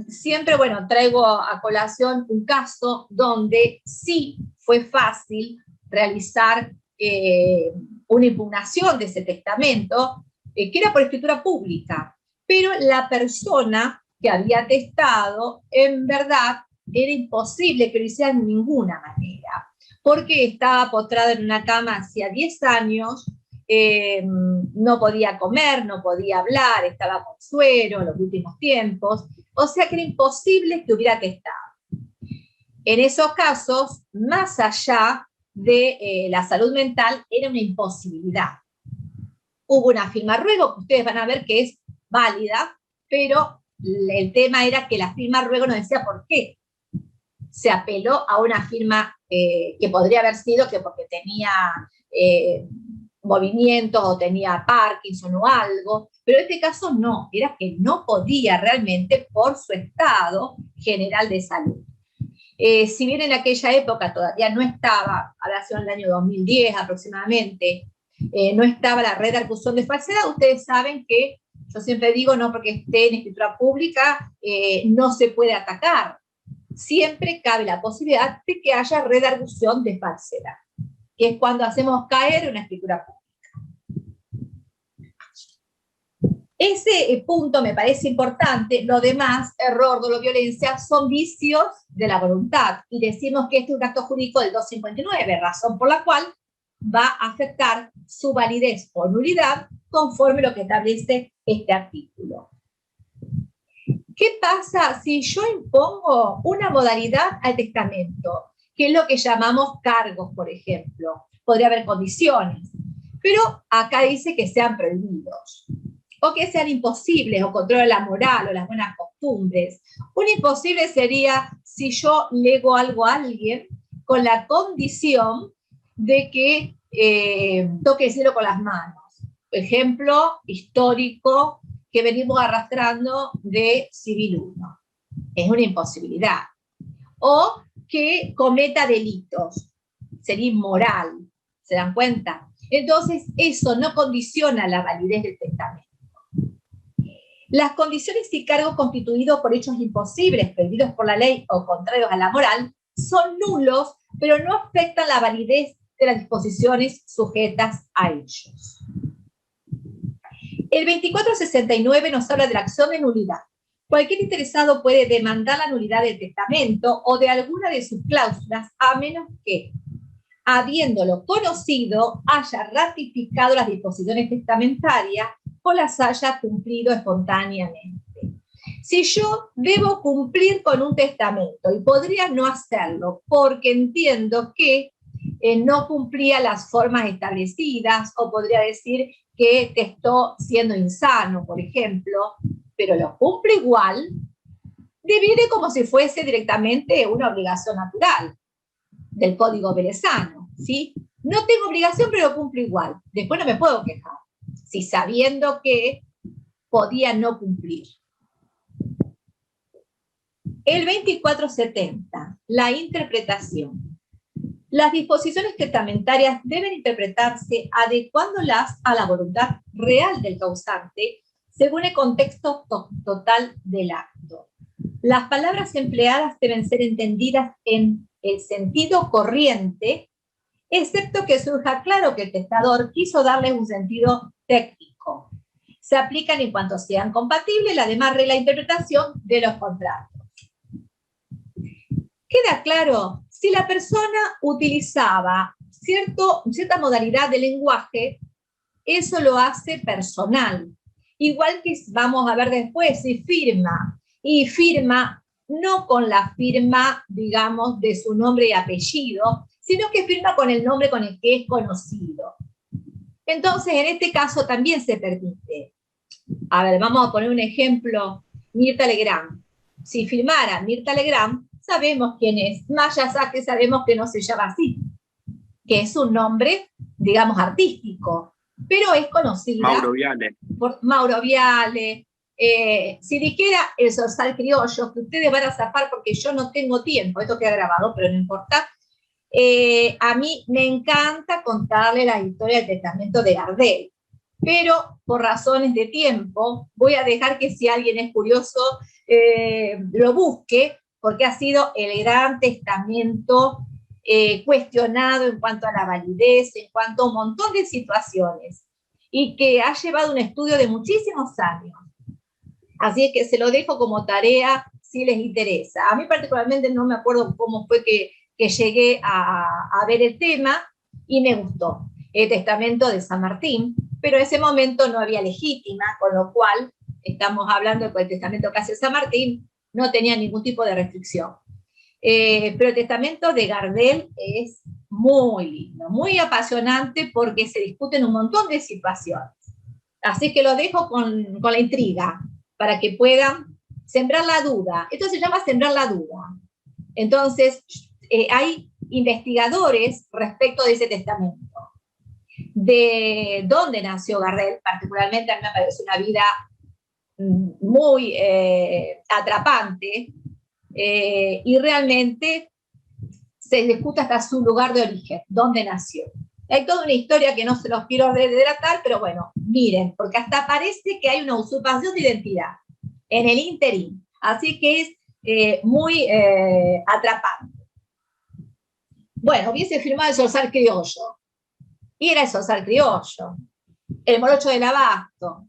Siempre, bueno, traigo a colación un caso donde sí fue fácil realizar una impugnación de ese testamento, que era por escritura pública, pero la persona que había atestado, en verdad, era imposible que lo hiciera de ninguna manera, porque estaba postrada en una cama hacía 10 años, no podía comer, no podía hablar, estaba con suero en los últimos tiempos, o sea que era imposible que hubiera atestado. En esos casos, más allá de la salud mental, era una imposibilidad. Hubo una firma ruego, que ustedes van a ver que es válida, pero el tema era que la firma ruego no decía por qué. Se apeló a una firma que podría haber sido que porque tenía movimientos o tenía Parkinson o algo, pero en este caso no, era que no podía realmente por su estado general de salud. Si bien en aquella época todavía no estaba, habrá sido en el año 2010 aproximadamente, no estaba la red de acusación de falsedad, ustedes saben que yo siempre digo, no porque esté en escritura pública, no se puede atacar. Siempre cabe la posibilidad de que haya red de argución de falsedad, que es cuando hacemos caer una escritura pública. Ese punto me parece importante. Lo demás, error, dolo, violencia, son vicios de la voluntad. Y decimos que este es un acto jurídico del 259, razón por la cual va a afectar su validez o nulidad conforme lo que establece este artículo. ¿Qué pasa si yo impongo una modalidad al testamento? Que es lo que llamamos cargos, por ejemplo. Podría haber condiciones, pero acá dice que sean prohibidos. o que sean imposibles, o controlen la moral o las buenas costumbres. Un imposible sería si yo lego algo a alguien con la condición de que toque el cielo con las manos. Ejemplo histórico que venimos arrastrando de Civil 1. Es una imposibilidad. O que cometa delitos. Sería inmoral. ¿Se dan cuenta? Entonces, eso no condiciona la validez del testamento. Las condiciones y cargos constituidos por hechos imposibles, prohibidos por la ley o contrarios a la moral, son nulos, pero no afectan la validez de las disposiciones sujetas a ellos. El 2469 nos habla de la acción de nulidad. Cualquier interesado puede demandar la nulidad del testamento o de alguna de sus cláusulas, a menos que, habiéndolo conocido, haya ratificado las disposiciones testamentarias o las haya cumplido espontáneamente. Si yo debo cumplir con un testamento y podría no hacerlo porque entiendo que no cumplía las formas establecidas, o podría decir que te estoy siendo insano, por ejemplo, pero lo cumple igual, deviene como si fuese directamente una obligación natural del Código Velezano, ¿sí? No tengo obligación, pero lo cumplo igual. Después no me puedo quejar, si sabiendo que podía no cumplir. El 2470, la interpretación. Las disposiciones testamentarias deben interpretarse adecuándolas a la voluntad real del causante según el contexto total del acto. Las palabras empleadas deben ser entendidas en el sentido corriente, excepto que surja claro que el testador quiso darles un sentido técnico. Se aplican en cuanto sean compatibles las demás reglas de interpretación de los contratos. ¿Queda claro? Si la persona utilizaba cierta modalidad de lenguaje, eso lo hace personal. Igual que vamos a ver después, si firma, y firma no con la firma, digamos, de su nombre y apellido, sino que firma con el nombre con el que es conocido. Entonces, en este caso también se permite. A ver, vamos a poner un ejemplo, Mirta Legrand. Si firmara Mirta Legrand, sabemos quién es, más allá que sabemos que no se llama así, que es un nombre, digamos, artístico, pero es conocida Mauro Viale. por Mauro Viale. Si dijera el zorzal criollo, que ustedes van a zafar porque yo no tengo tiempo, esto queda grabado, pero no importa. A mí me encanta contarle la historia del testamento de Gardel, pero por razones de tiempo voy a dejar que si alguien es curioso lo busque, porque ha sido el gran testamento cuestionado en cuanto a la validez, en cuanto a un montón de situaciones, y que ha llevado un estudio de muchísimos años. Así es que se lo dejo como tarea si les interesa. A mí particularmente no me acuerdo cómo fue que llegué a ver el tema, y me gustó. El testamento de San Martín, pero en ese momento no había legítima, con lo cual estamos hablando del testamento que hace San Martín, no tenía ningún tipo de restricción. Pero el testamento de Gardel es muy lindo, muy apasionante, porque se discuten un montón de situaciones. Así que lo dejo con la intriga, para que puedan sembrar la duda. Esto se llama sembrar la duda. Entonces, hay investigadores respecto de ese testamento. De dónde nació Gardel, particularmente a mí me parece una vida muy atrapante, y realmente se discute hasta su lugar de origen, dónde nació. Hay toda una historia que no se los quiero relatar, pero bueno, miren, porque hasta parece que hay una usurpación de identidad en el ínterin, así que es muy atrapante. Bueno, hubiese firmado el zorzal criollo, y era el zorzal criollo, el morocho del abasto,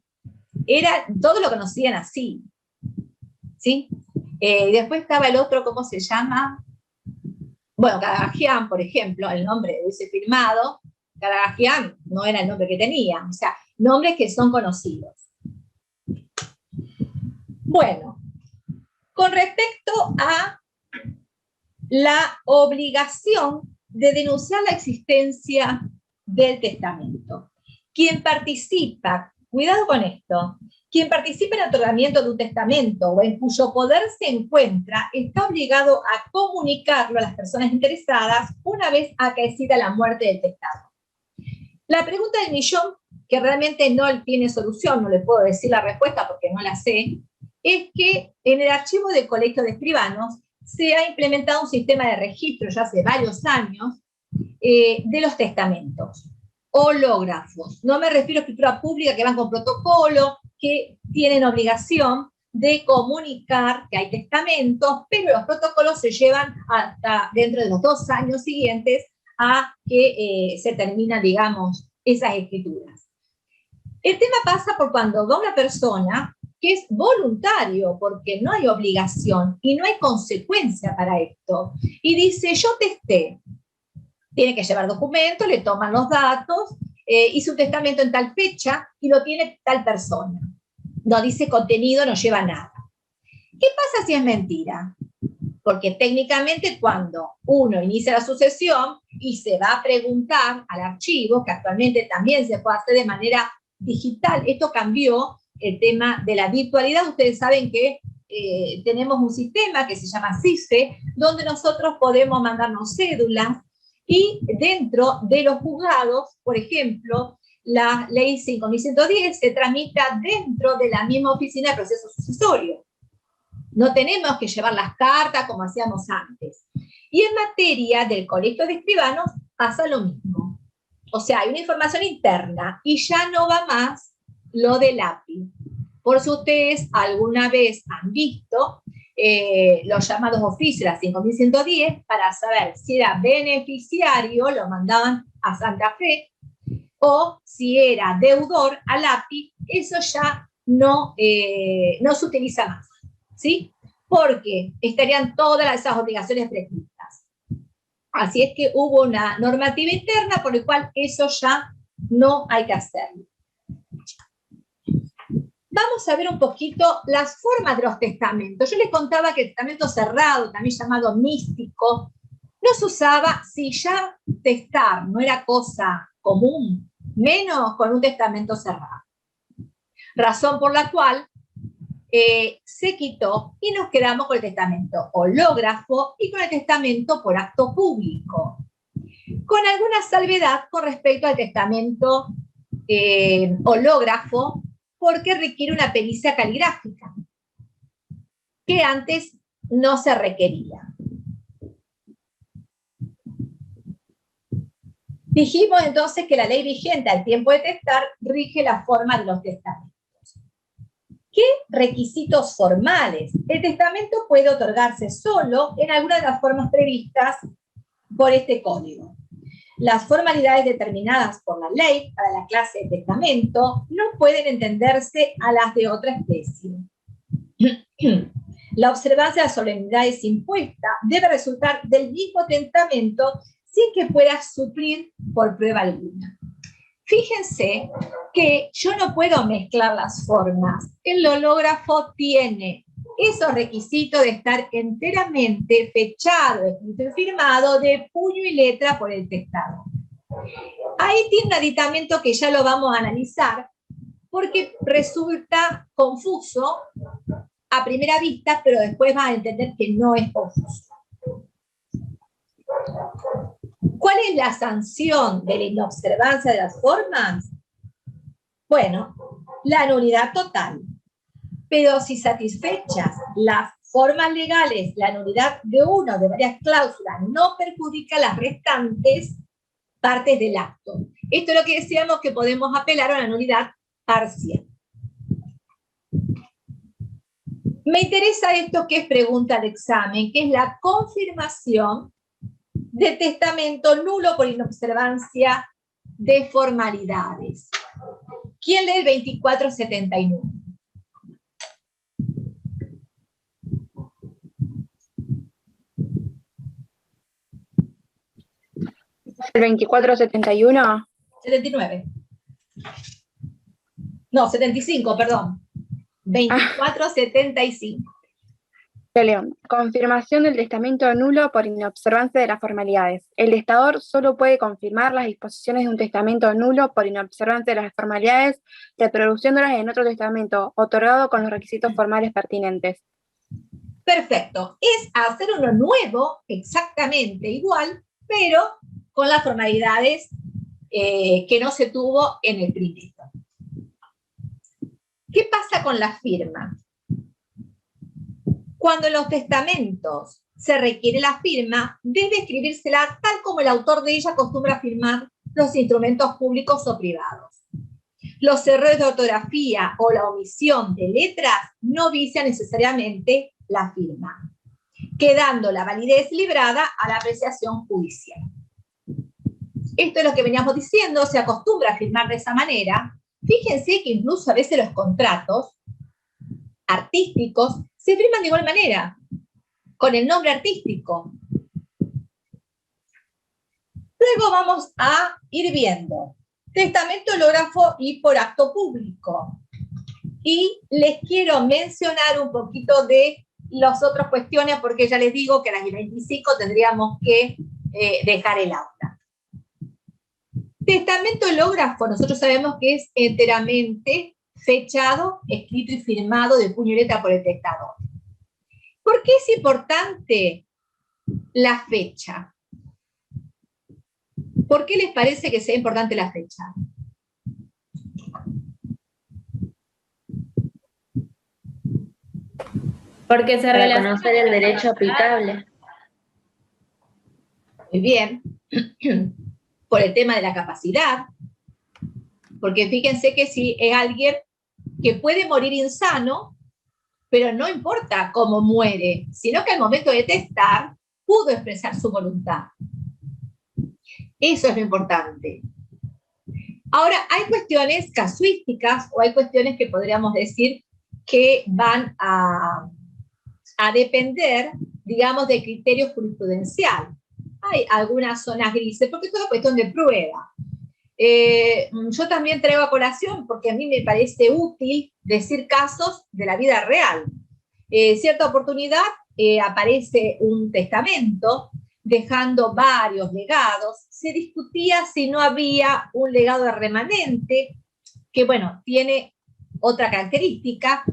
era, todos lo conocían así, ¿sí? Después estaba el otro, ¿cómo se llama? Bueno, Caragagián, por ejemplo, el nombre hubiese firmado, Caragagián no era el nombre que tenía, o sea, nombres que son conocidos. Bueno, con respecto a la obligación de denunciar la existencia del testamento. Quien participa cuidado con esto, quien participe en el otorgamiento de un testamento o en cuyo poder se encuentra, está obligado a comunicarlo a las personas interesadas una vez acaecida la muerte del testado. La pregunta del millón, que realmente no tiene solución, no le puedo decir la respuesta porque no la sé, es que en el archivo del Colegio de Escribanos se ha implementado un sistema de registro ya hace varios años de los testamentos, hológrafos. No me refiero a escritura pública que van con protocolo, que tienen obligación de comunicar que hay testamentos, pero los protocolos se llevan hasta dentro de los 2 años siguientes a que se terminan, digamos, esas escrituras. El tema pasa por cuando va una persona que es voluntario, porque no hay obligación y no hay consecuencia para esto, y dice, yo testé, tiene que llevar documentos, le toman los datos, hice un testamento en tal fecha y lo tiene tal persona. No dice contenido, no lleva nada. ¿Qué pasa si es mentira? Porque técnicamente cuando uno inicia la sucesión y se va a preguntar al archivo, que actualmente también se puede hacer de manera digital, esto cambió el tema de la virtualidad. Ustedes saben que tenemos un sistema que se llama CIFE, donde nosotros podemos mandarnos cédulas y dentro de los juzgados, por ejemplo, la ley 5110 se tramita dentro de la misma oficina de proceso sucesorio. No tenemos que llevar las cartas como hacíamos antes. Y en materia del Colegio de Escribanos pasa lo mismo. O sea, hay una información interna y ya no va más lo del API. Por si ustedes alguna vez han visto los llamados oficios, la 5110, para saber si era beneficiario, lo mandaban a Santa Fe, o si era deudor al API, eso ya no se utiliza más, ¿sí? Porque estarían todas esas obligaciones prescritas. Así es que hubo una normativa interna por la cual eso ya no hay que hacerlo. Vamos a ver un poquito las formas de los testamentos. Yo les contaba que el testamento cerrado, también llamado místico, no se usaba si ya testar no era cosa común, menos con un testamento cerrado. Razón por la cual se quitó y nos quedamos con el testamento hológrafo y con el testamento por acto público, con alguna salvedad con respecto al testamento hológrafo, porque requiere una pericia caligráfica, que antes no se requería. Dijimos entonces que la ley vigente al tiempo de testar rige la forma de los testamentos. ¿Qué requisitos formales? El testamento puede otorgarse solo en alguna de las formas previstas por este código. Las formalidades determinadas por la ley para la clase de testamento no pueden entenderse a las de otra especie. La observancia de las solemnidades impuesta debe resultar del mismo testamento sin que pueda suplir por prueba alguna. Fíjense que yo no puedo mezclar las formas. El hológrafo tiene esos requisitos de estar enteramente fechado, escrito y firmado de puño y letra por el testado. Ahí tiene un aditamento que ya lo vamos a analizar, porque resulta confuso a primera vista, pero después vas a entender que no es confuso. ¿Cuál es la sanción de la inobservancia de las formas? Bueno, la nulidad total. Pero si satisfechas las formas legales, la nulidad de una o de varias cláusulas no perjudica las restantes partes del acto. Esto es lo que decíamos, que podemos apelar a una nulidad parcial. Me interesa esto que es pregunta de examen, que es la confirmación de testamento nulo por inobservancia de formalidades. ¿Quién lee el 2479? ¿El 2471? 79. No, 75, perdón. 2475. León. confirmación del testamento nulo por inobservancia de las formalidades. El testador solo puede confirmar las disposiciones de un testamento nulo por inobservancia de las formalidades, reproduciéndolas en otro testamento otorgado con los requisitos formales pertinentes. Perfecto. Es hacer uno nuevo, exactamente igual, pero con las formalidades que no se tuvo en el primero. ¿Qué pasa con la firma? Cuando en los testamentos se requiere la firma, debe escribírsela tal como el autor de ella acostumbra a firmar los instrumentos públicos o privados. Los errores de ortografía o la omisión de letras no vician necesariamente la firma, quedando la validez librada a la apreciación judicial. Esto es lo que veníamos diciendo, se acostumbra a firmar de esa manera. Fíjense que incluso a veces los contratos artísticos se firman de igual manera, con el nombre artístico. Luego vamos a ir viendo testamento hológrafo y por acto público. Y les quiero mencionar un poquito de las otras cuestiones, porque ya les digo que a las 25 tendríamos que dejar el aula. Testamento hológrafo, nosotros sabemos que es enteramente fechado, escrito y firmado de puño y letra por el testador. ¿Por qué es importante la fecha? ¿Por qué les parece que sea importante la fecha? Porque se relaciona conocer el derecho aplicable. Muy bien. Por el tema de la capacidad. Porque fíjense que si es alguien que puede morir insano, pero no importa cómo muere, sino que al momento de testar pudo expresar su voluntad. Eso es lo importante. Ahora, hay cuestiones casuísticas o hay cuestiones que podríamos decir que van a depender, digamos, de criterios jurisprudenciales. Hay algunas zonas grises, porque es toda cuestión de prueba. Yo también traigo a colación, porque a mí me parece útil decir casos de la vida real. Cierta oportunidad aparece un testamento dejando varios legados. Se discutía si no había un legado de remanente, que bueno, tiene otra característica,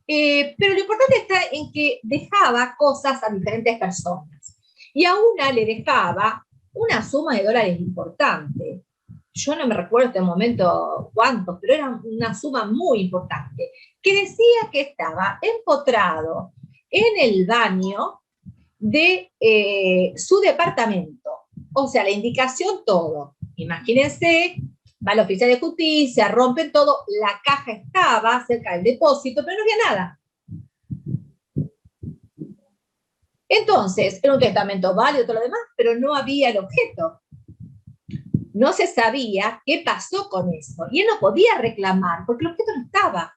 pero lo importante está en que dejaba cosas a diferentes personas. Y a una le dejaba una suma de dólares importante. Yo no me recuerdo en este momento cuántos, pero era una suma muy importante, que decía que estaba empotrado en el baño de su departamento. O sea, la indicación, todo. Imagínense, va al oficial de justicia, rompen todo, la caja estaba cerca del depósito, pero no había nada. Entonces, era un testamento válido, todo lo demás, pero no había el objeto. No se sabía qué pasó con eso. Y él no podía reclamar, porque el objeto no estaba.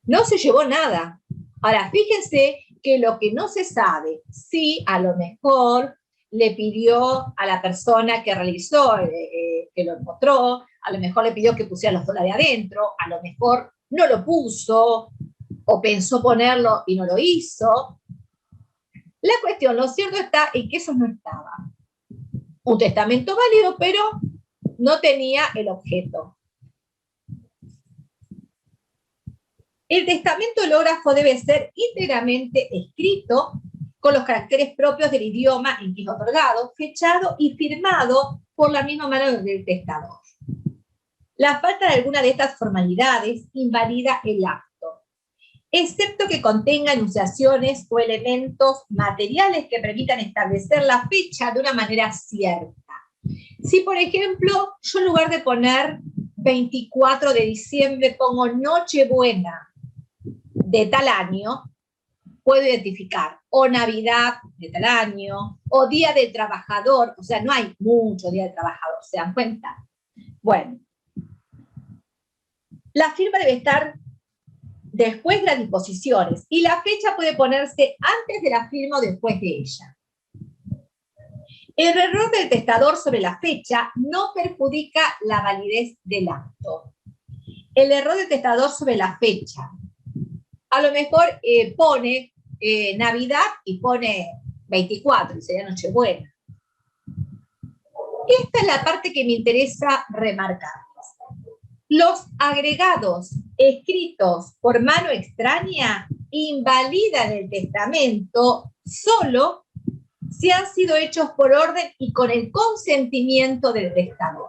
No se llevó nada. Ahora, fíjense que lo que no se sabe, sí, a lo mejor le pidió a la persona que realizó, que lo empotró, a lo mejor le pidió que pusiera los dólares adentro, a lo mejor no lo puso, o pensó ponerlo y no lo hizo. La cuestión, lo cierto está en que eso no estaba. Un testamento válido, pero no tenía el objeto. El testamento hológrafo debe ser íntegramente escrito con los caracteres propios del idioma en que es otorgado, fechado y firmado por la misma mano del testador. La falta de alguna de estas formalidades invalida el acto, excepto que contenga enunciaciones o elementos materiales que permitan establecer la fecha de una manera cierta. Si, por ejemplo, yo en lugar de poner 24 de diciembre pongo Nochebuena de tal año, puedo identificar o Navidad de tal año, o Día del Trabajador, o sea, no hay mucho Día del Trabajador, ¿se dan cuenta? Bueno, la firma debe estar después de las disposiciones, y la fecha puede ponerse antes de la firma o después de ella. El error del testador sobre la fecha no perjudica la validez del acto. El error del testador sobre la fecha, a lo mejor pone Navidad y pone 24, y sería Nochebuena. Esta es la parte que me interesa remarcar. Los agregados escritos por mano extraña invalidan el testamento solo si han sido hechos por orden y con el consentimiento del testador.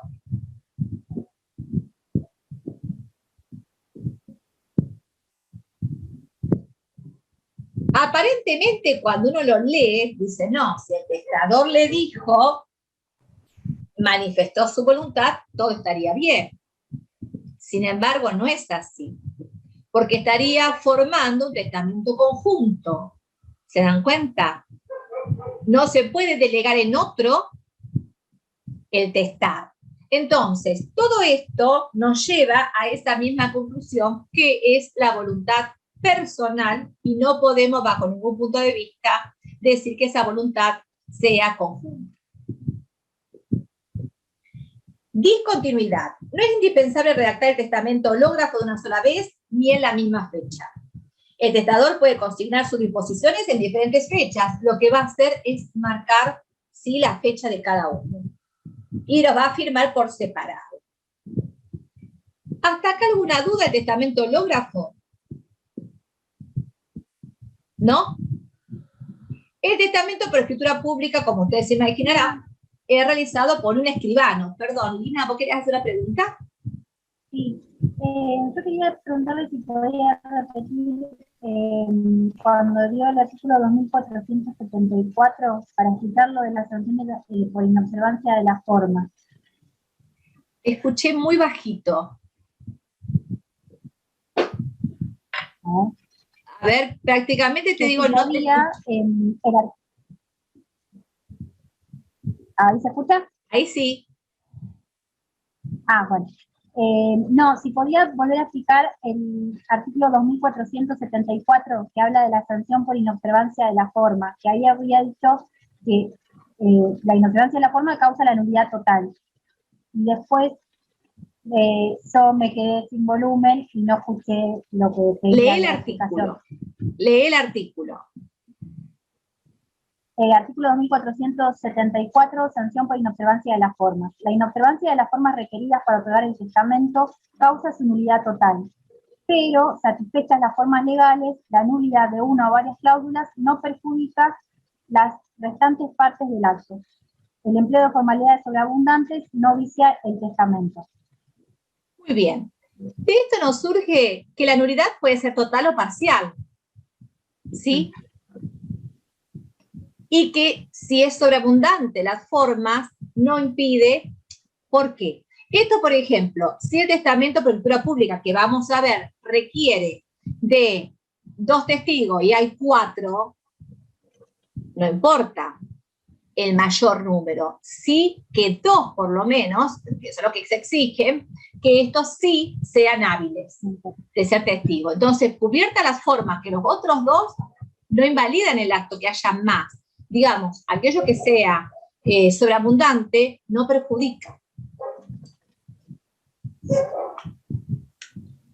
Aparentemente, cuando uno lo lee, dice, no, si el testador le dijo, manifestó su voluntad, todo estaría bien. Sin embargo, no es así, porque estaría formando un testamento conjunto. ¿Se dan cuenta? No se puede delegar en otro el testar. Entonces, todo esto nos lleva a esa misma conclusión, que es la voluntad personal, y no podemos, bajo ningún punto de vista, decir que esa voluntad sea conjunta. Discontinuidad. No es indispensable redactar el testamento hológrafo de una sola vez ni en la misma fecha. El testador puede consignar sus disposiciones en diferentes fechas. Lo que va a hacer es marcar, ¿sí?, la fecha de cada uno. Y lo va a firmar por separado. ¿Hasta acá alguna duda del testamento hológrafo? ¿No? El testamento por escritura pública, como ustedes se imaginarán, es realizado por un escribano. Perdón, Lina, ¿vos querías hacer una pregunta? Sí. Yo quería preguntarle si podía repetir cuando dio el artículo 2474 para citar lo de la sanción por inobservancia de la forma. Escuché muy bajito. ¿No? A ver, prácticamente te digo, no te... ¿Ahí se escucha? Ahí sí. Ah, bueno. No, si podía volver a explicar el artículo 2474, que habla de la sanción por inobservancia de la forma, que ahí había dicho que la inobservancia de la forma causa la nulidad total. Y después yo me quedé sin volumen y no escuché lo que decía. Lee el artículo. Lee el artículo. Artículo 2474, sanción por inobservancia de las formas. La inobservancia de las formas requeridas para otorgar el testamento causa su nulidad total, pero satisfechas las formas legales, la nulidad de una o varias cláusulas no perjudica las restantes partes del acto. El empleo de formalidades sobreabundantes no vicia el testamento. Muy bien. De esto nos surge que la nulidad puede ser total o parcial, ¿sí? Y que si es sobreabundante las formas, no impide. ¿Por qué? Esto, por ejemplo, si el testamento por escritura pública, que vamos a ver, requiere de 2 testigos y hay 4, no importa el mayor número, sí que 2 por lo menos, que eso es lo que se exige, que estos sí sean hábiles de ser testigos. Entonces, cubiertas las formas que los otros 2, no invalidan el acto que haya más. Digamos, aquello que sea sobreabundante no perjudica.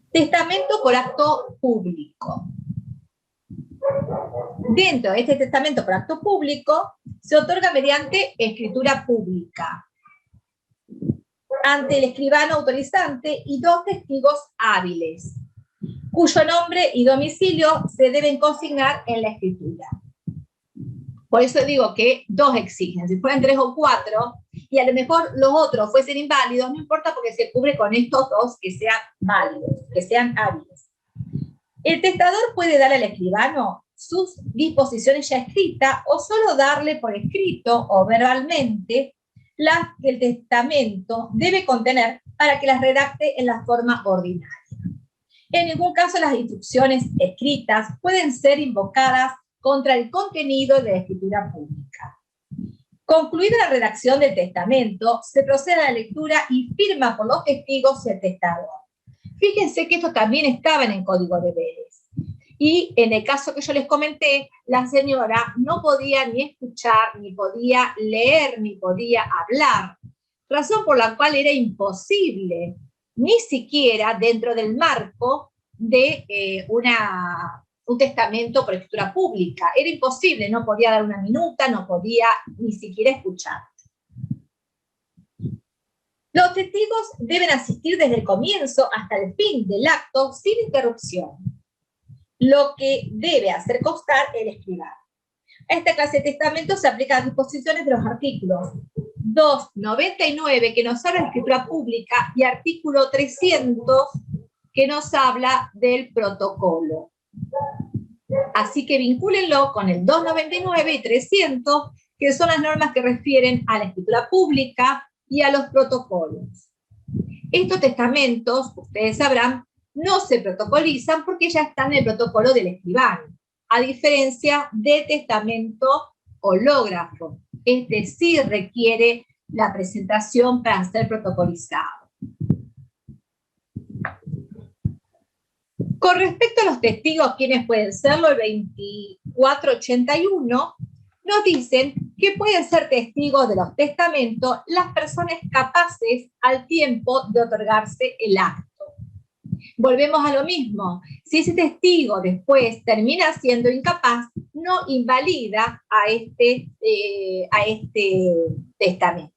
Testamento por acto público. Dentro de este testamento por acto público se otorga mediante escritura pública, ante el escribano autorizante y 2 testigos hábiles, cuyo nombre y domicilio se deben consignar en la escritura. Por eso digo que 2 exigen. Si fueran 3 o 4, y a lo mejor los otros fuesen inválidos, no importa porque se cubre con estos 2 que sean válidos, que sean hábiles. El testador puede dar al escribano sus disposiciones ya escritas o solo darle por escrito o verbalmente las que el testamento debe contener para que las redacte en la forma ordinaria. En ningún caso las instrucciones escritas pueden ser invocadas contra el contenido de la escritura pública. Concluida la redacción del testamento, se procede a la lectura y firma por los testigos y el testador. Fíjense que esto también estaba en el Código de Vélez. Y en el caso que yo les comenté, la señora no podía ni escuchar, ni podía leer, ni podía hablar, razón por la cual era imposible, ni siquiera dentro del marco de un testamento por escritura pública. Era imposible, no podía dar una minuta, no podía ni siquiera escuchar. Los testigos deben asistir desde el comienzo hasta el fin del acto sin interrupción, lo que debe hacer constar el escribano. A esta clase de testamento se aplican las disposiciones de los artículos 299, que nos habla de escritura pública, y artículo 300, que nos habla del protocolo. Así que vincúlenlo con el 299 y 300, que son las normas que refieren a la escritura pública y a los protocolos. Estos testamentos, ustedes sabrán, no se protocolizan porque ya están en el protocolo del escribano, a diferencia del testamento hológrafo. Este sí requiere la presentación para ser protocolizado. Con respecto a los testigos, ¿quiénes pueden serlo? El 2481 nos dicen que pueden ser testigos de los testamentos las personas capaces al tiempo de otorgarse el acto. Volvemos a lo mismo. Si ese testigo después termina siendo incapaz, no invalida a este testamento.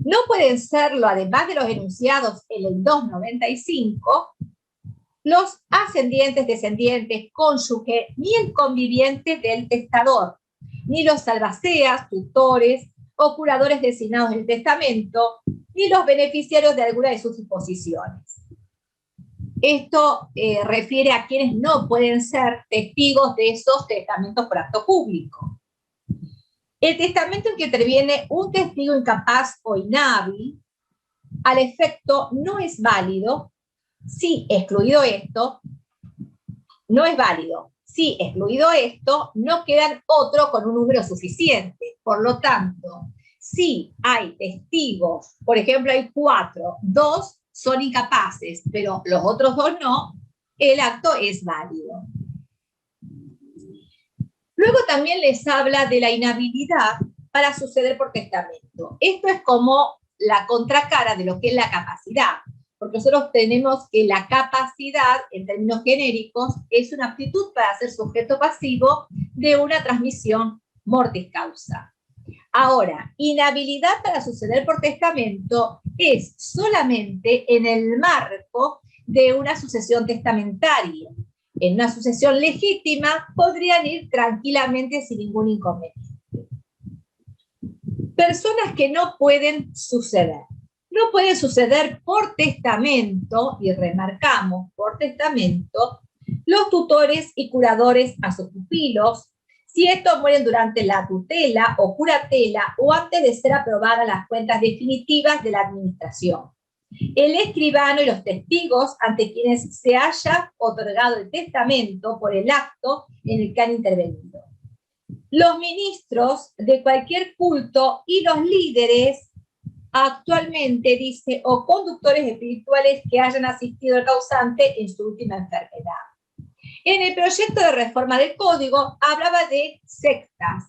No pueden serlo, además de los enunciados en el 295, los ascendientes, descendientes, cónyuge, ni el conviviente del testador, ni los albaceas, tutores o curadores designados del testamento, ni los beneficiarios de alguna de sus disposiciones. Esto refiere a quienes no pueden ser testigos de esos testamentos por acto público. El testamento en que interviene un testigo incapaz o inhábil, al efecto, no es válido si, excluido esto, no es válido. Si, excluido esto, no quedan otro con un número suficiente. Por lo tanto, si hay testigos, por ejemplo, hay 4, 2 son incapaces, pero los otros 2 no, el acto es válido. Luego también les habla de la inhabilidad para suceder por testamento. Esto es como la contracara de lo que es la capacidad, porque nosotros tenemos que la capacidad, en términos genéricos, es una aptitud para ser sujeto pasivo de una transmisión mortis causa. Ahora, inhabilidad para suceder por testamento es solamente en el marco de una sucesión testamentaria. En una sucesión legítima podrían ir tranquilamente sin ningún inconveniente. Personas que no pueden suceder. No pueden suceder por testamento, y remarcamos por testamento, los tutores y curadores a sus pupilos, si estos mueren durante la tutela o curatela o antes de ser aprobadas las cuentas definitivas de la administración. El escribano y los testigos ante quienes se haya otorgado el testamento por el acto en el que han intervenido. Los ministros de cualquier culto y los líderes actualmente, dice, o conductores espirituales que hayan asistido al causante en su última enfermedad. En el proyecto de reforma del código hablaba de sectas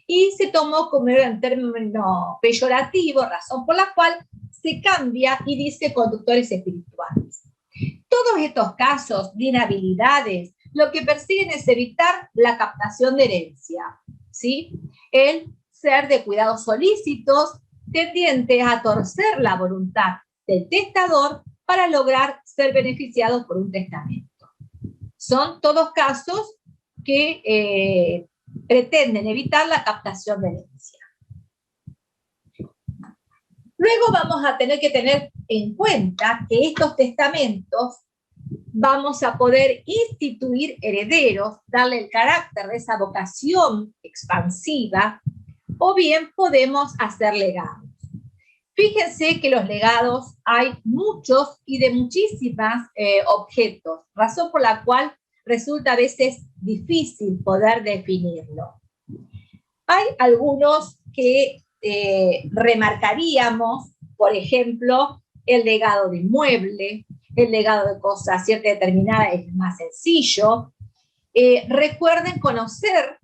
y se tomó como un término peyorativo, razón por la cual se cambia y dice conductores espirituales. Todos estos casos de inhabilidades lo que persiguen es evitar la captación de herencia, ¿sí? El ser de cuidados solícitos, tendientes a torcer la voluntad del testador para lograr ser beneficiados por un testamento. Son todos casos que pretenden evitar la captación de herencia. Luego vamos a tener que tener en cuenta que estos testamentos vamos a poder instituir herederos, darle el carácter de esa vocación expansiva, o bien podemos hacer legados. Fíjense que los legados hay muchos y de muchísimas objetos, razón por la cual resulta a veces difícil poder definirlo. Hay algunos que remarcaríamos, por ejemplo, el legado de inmueble, el legado de cosas cierta determinada es más sencillo. Recuerden conocer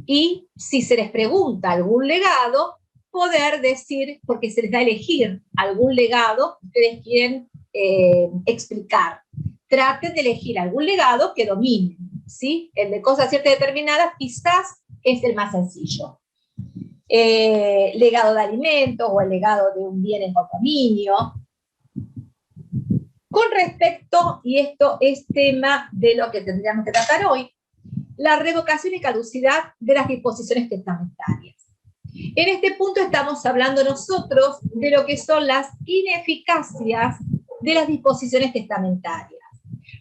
y si se les pregunta algún legado, poder decir, porque se les da a elegir algún legado que ustedes quieren explicar. traten de elegir algún legado que dominen, ¿sí? El de cosas ciertas y determinadas quizás es el más sencillo. Legado de alimentos o el legado de un bien en condominio. Con respecto, y esto es tema de lo que tendríamos que tratar hoy, la revocación y caducidad de las disposiciones testamentarias. En este punto estamos hablando nosotros de lo que son las ineficacias de las disposiciones testamentarias.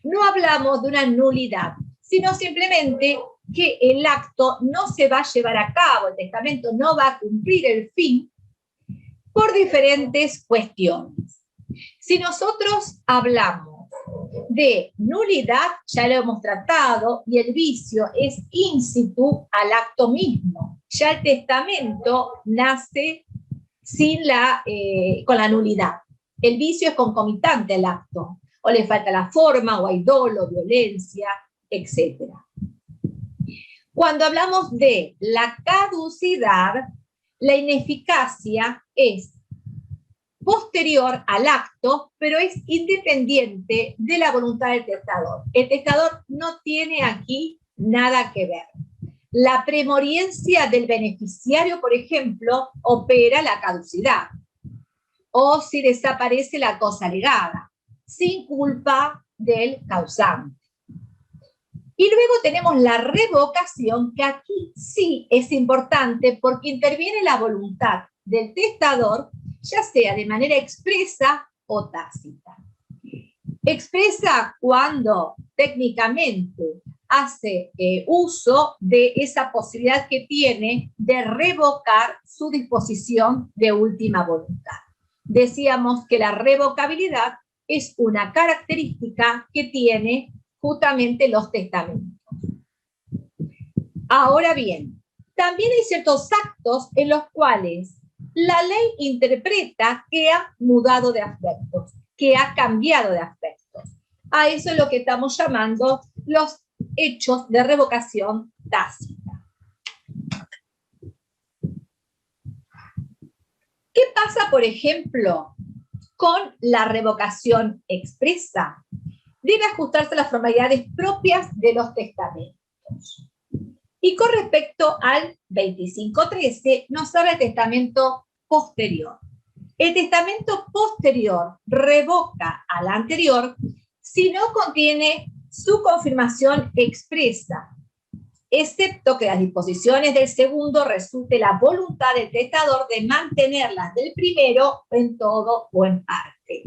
No hablamos de una nulidad, sino simplemente que el acto no se va a llevar a cabo, el testamento no va a cumplir el fin por diferentes cuestiones. Si nosotros hablamos de nulidad, ya lo hemos tratado, y el vicio es in situ al acto mismo. Ya el testamento nace con la nulidad. El vicio es concomitante al acto, o le falta la forma, o hay dolo, violencia, etc. Cuando hablamos de la caducidad, la ineficacia es posterior al acto, pero es independiente de la voluntad del testador. El testador no tiene aquí nada que ver. La premoriencia del beneficiario, por ejemplo, opera la caducidad. O si desaparece la cosa legada, sin culpa del causante. Y luego tenemos la revocación, que aquí sí es importante porque interviene la voluntad del testador, ya sea de manera expresa o tácita. Expresa cuando técnicamente hace uso de esa posibilidad que tiene de revocar su disposición de última voluntad. Decíamos que la revocabilidad es una característica que tiene justamente los testamentos. Ahora bien, también hay ciertos actos en los cuales la ley interpreta que ha mudado de aspectos, que ha cambiado de aspectos. A eso es lo que estamos llamando los hechos de revocación tácita. ¿Qué pasa, por ejemplo, con la revocación expresa? Debe ajustarse a las formalidades propias de los testamentos. Y con respecto al 25.13, nos habla el testamento posterior. El testamento posterior revoca al anterior si no contiene su confirmación expresa, excepto que las disposiciones del segundo resulte la voluntad del testador de mantenerlas del primero en todo o en parte.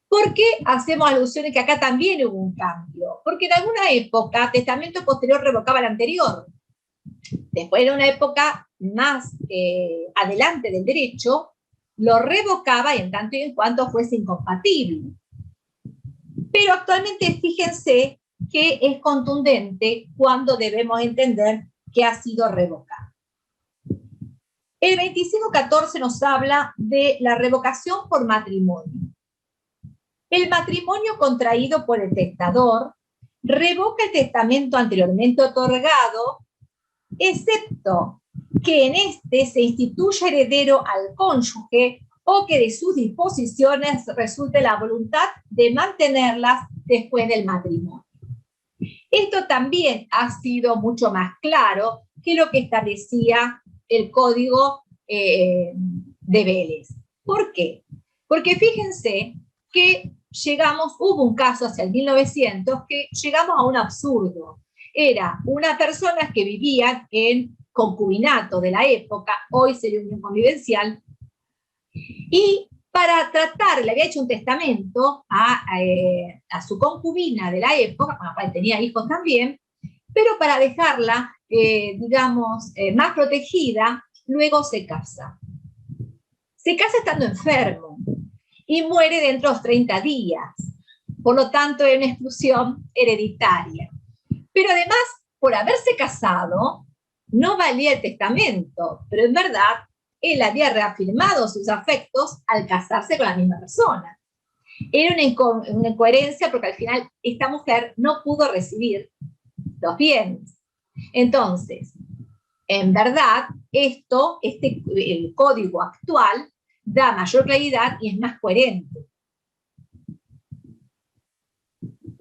¿Por qué hacemos alusiones que acá también hubo un cambio? Porque en alguna época testamento posterior revocaba el anterior. Después, en una época más adelante del derecho, lo revocaba y en tanto y en cuanto fuese incompatible. Pero actualmente fíjense que es contundente cuando debemos entender que ha sido revocado. El 25.14 nos habla de la revocación por matrimonio. El matrimonio contraído por el testador revoca el testamento anteriormente otorgado, excepto que en este se instituya heredero al cónyuge o que de sus disposiciones resulte la voluntad de mantenerlas después del matrimonio. Esto también ha sido mucho más claro que lo que establecía el Código de Vélez. ¿Por qué? Porque fíjense que hubo un caso hacia el 1900 que llegamos a un absurdo. Era una persona que vivía en concubinato de la época, hoy sería unión convivencial, y para tratar, le había hecho un testamento a su concubina de la época, con la cual tenía hijos también, pero para dejarla, más protegida, luego se casa. Se casa estando enfermo y muere dentro de los 30 días. Por lo tanto, es una exclusión hereditaria. Pero además, por haberse casado, no valía el testamento, pero en verdad, él había reafirmado sus afectos al casarse con la misma persona. Era una incoherencia porque al final esta mujer no pudo recibir los bienes. Entonces, en verdad, el código actual da mayor claridad y es más coherente.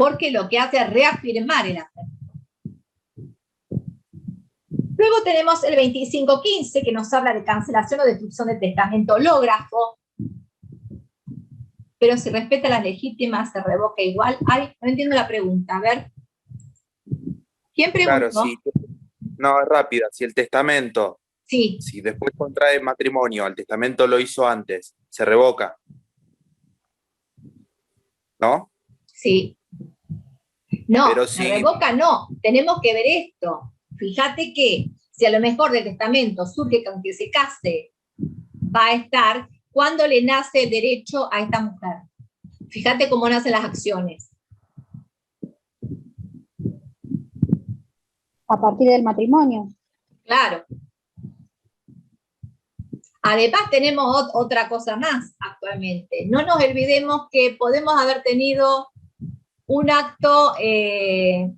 porque lo que hace es reafirmar el afecto. Luego tenemos el 2515, que nos habla de cancelación o destrucción del testamento hológrafo, pero si respeta las legítimas, se revoca igual. Ay, no entiendo la pregunta, a ver. ¿Quién preguntó? Claro, sí. No, es rápida. Si el testamento, Sí. si después contrae matrimonio, el testamento lo hizo antes, se revoca. ¿No? Sí. No, Pero se sí. revoca no. Tenemos que ver esto. Fíjate que si a lo mejor del testamento surge con que se case, va a estar cuando le nace derecho a esta mujer. Fíjate cómo nacen las acciones. A partir del matrimonio. Claro. Además tenemos otra cosa más actualmente. No nos olvidemos que podemos haber tenido un acto de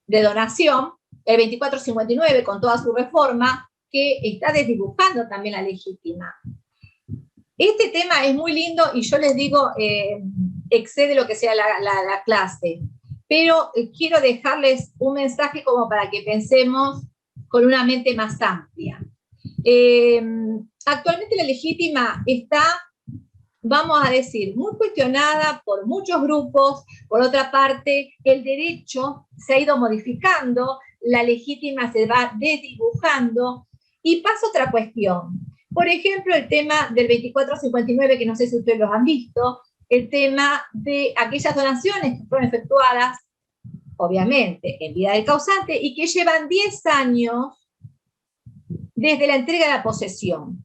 donación, el 2459, con toda su reforma, que está desdibujando también la legítima. Este tema es muy lindo y yo les digo, excede lo que sea la clase, pero quiero dejarles un mensaje como para que pensemos con una mente más amplia. Actualmente la legítima está, vamos a decir, muy cuestionada por muchos grupos. Por otra parte, el derecho se ha ido modificando, la legítima se va desdibujando, y pasa otra cuestión. Por ejemplo, el tema del 2459, que no sé si ustedes los han visto, el tema de aquellas donaciones que fueron efectuadas, obviamente, en vida del causante, y que llevan 10 años desde la entrega de la posesión,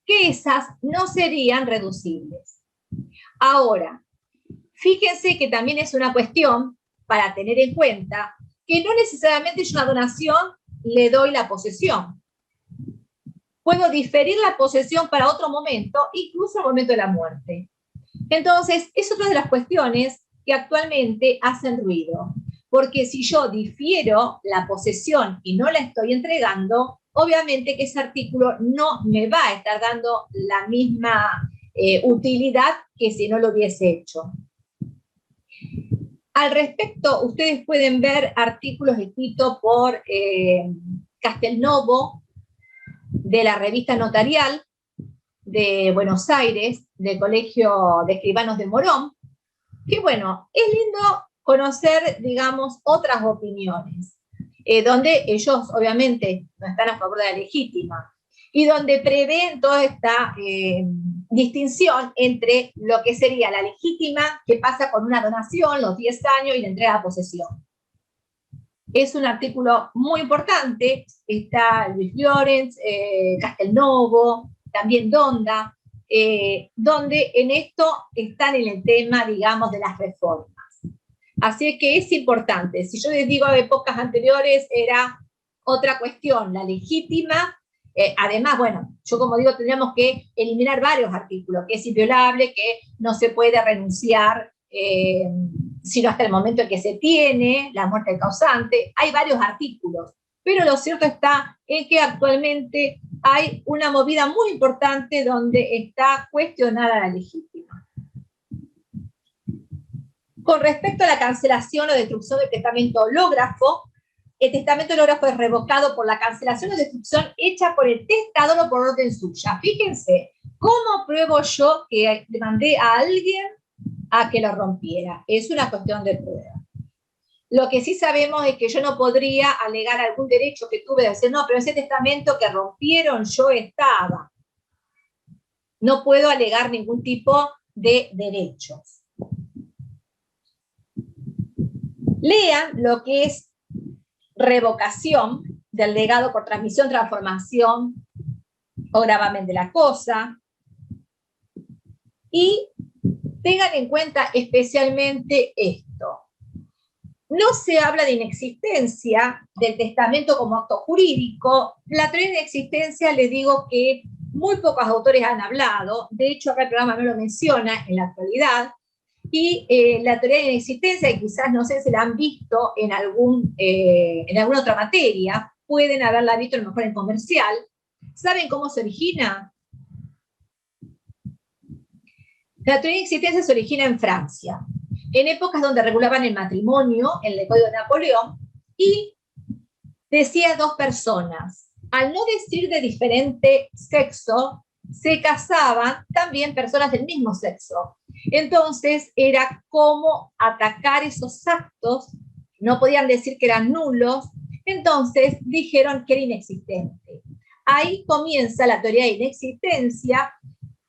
que esas no serían reducibles. Ahora, fíjense que también es una cuestión para tener en cuenta que no necesariamente yo una donación le doy la posesión. Puedo diferir la posesión para otro momento, incluso el momento de la muerte. Entonces, es otra de las cuestiones que actualmente hacen ruido, porque si yo difiero la posesión y no la estoy entregando, obviamente que ese artículo no me va a estar dando la misma utilidad que si no lo hubiese hecho. Al respecto, ustedes pueden ver artículos escritos por Castelnovo, de la revista Notarial de Buenos Aires, del Colegio de Escribanos de Morón, que bueno, es lindo conocer, digamos, otras opiniones, donde ellos obviamente no están a favor de la legítima, y donde prevén toda esta distinción entre lo que sería la legítima, que pasa con una donación, los 10 años y la entrega de posesión. Es un artículo muy importante, está Luis Llorens, Castelnovo, también Donda, donde en esto están en el tema, digamos, de las reformas. Así que es importante. Si yo les digo a épocas anteriores era otra cuestión, la legítima. Además, bueno, yo como digo, tendríamos que eliminar varios artículos, que es inviolable, que no se puede renunciar sino hasta el momento en que se tiene la muerte del causante. Hay varios artículos, pero lo cierto está en que actualmente hay una movida muy importante donde está cuestionada la legítima. Con respecto a la cancelación o destrucción del testamento hológrafo, el testamento hológrafo es revocado por la cancelación o destrucción hecha por el testador o por orden suya. Fíjense, ¿cómo pruebo yo que demandé a alguien a que lo rompiera? Es una cuestión de prueba. Lo que sí sabemos es que yo no podría alegar algún derecho que tuve de decir, no, pero ese testamento que rompieron yo estaba. No puedo alegar ningún tipo de derechos. Lean lo que es revocación del legado por transmisión, transformación o gravamen de la cosa. Y tengan en cuenta especialmente esto. No se habla de inexistencia del testamento como acto jurídico. La teoría de inexistencia, les digo que muy pocos autores han hablado. De hecho, acá el programa no lo menciona en la actualidad. Y la teoría de inexistencia, que quizás no sé si la han visto en alguna otra materia, pueden haberla visto a lo mejor en comercial. ¿Saben cómo se origina? La teoría de existencia se origina en Francia. en épocas donde regulaban el matrimonio, en el Código de Napoleón, y decía 2 personas. Al no decir de diferente sexo, se casaban también personas del mismo sexo. Entonces era como atacar esos actos, no podían decir que eran nulos, entonces dijeron que era inexistente. Ahí comienza la teoría de inexistencia,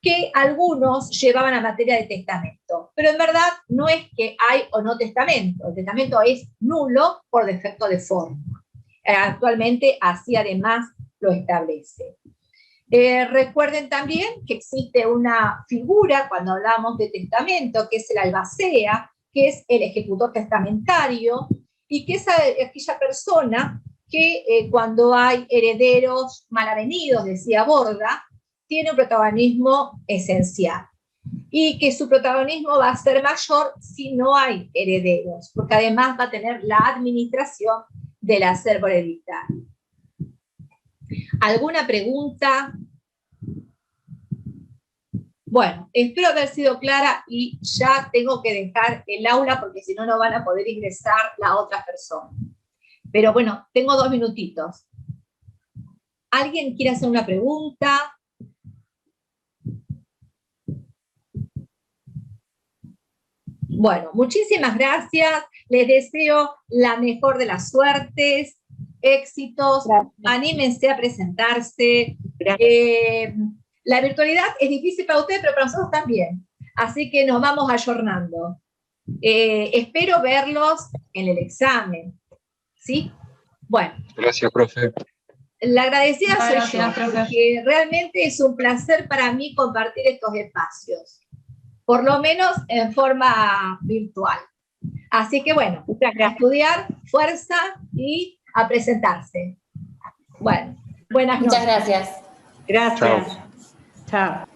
que algunos llevaban a materia de testamento. Pero en verdad no es que hay o no testamento. El testamento es nulo por defecto de forma. Actualmente así además lo establece. Recuerden también que existe una figura cuando hablamos de testamento, que es el albacea, que es el ejecutor testamentario, y que es aquella persona que cuando hay herederos malavenidos, decía Borda, tiene un protagonismo esencial. Y que su protagonismo va a ser mayor si no hay herederos, porque además va a tener la administración del acervo hereditario. ¿Alguna pregunta? Bueno, espero haber sido clara y ya tengo que dejar el aula porque si no, no van a poder ingresar la otra persona. Pero bueno, tengo 2 minutitos. ¿Alguien quiere hacer una pregunta? Bueno, muchísimas gracias. Les deseo la mejor de las suertes, éxitos. Gracias. Anímense a presentarse. La virtualidad es difícil para ustedes, pero para nosotros también. Así que nos vamos ayornando. Espero verlos en el examen. ¿Sí? Bueno. Gracias, profe. La agradecida soy yo, porque realmente es un placer para mí compartir estos espacios, por lo menos en forma virtual. Así que bueno, a estudiar, fuerza y a presentarse. Bueno, buenas noches. Muchas gracias. Gracias. Chao.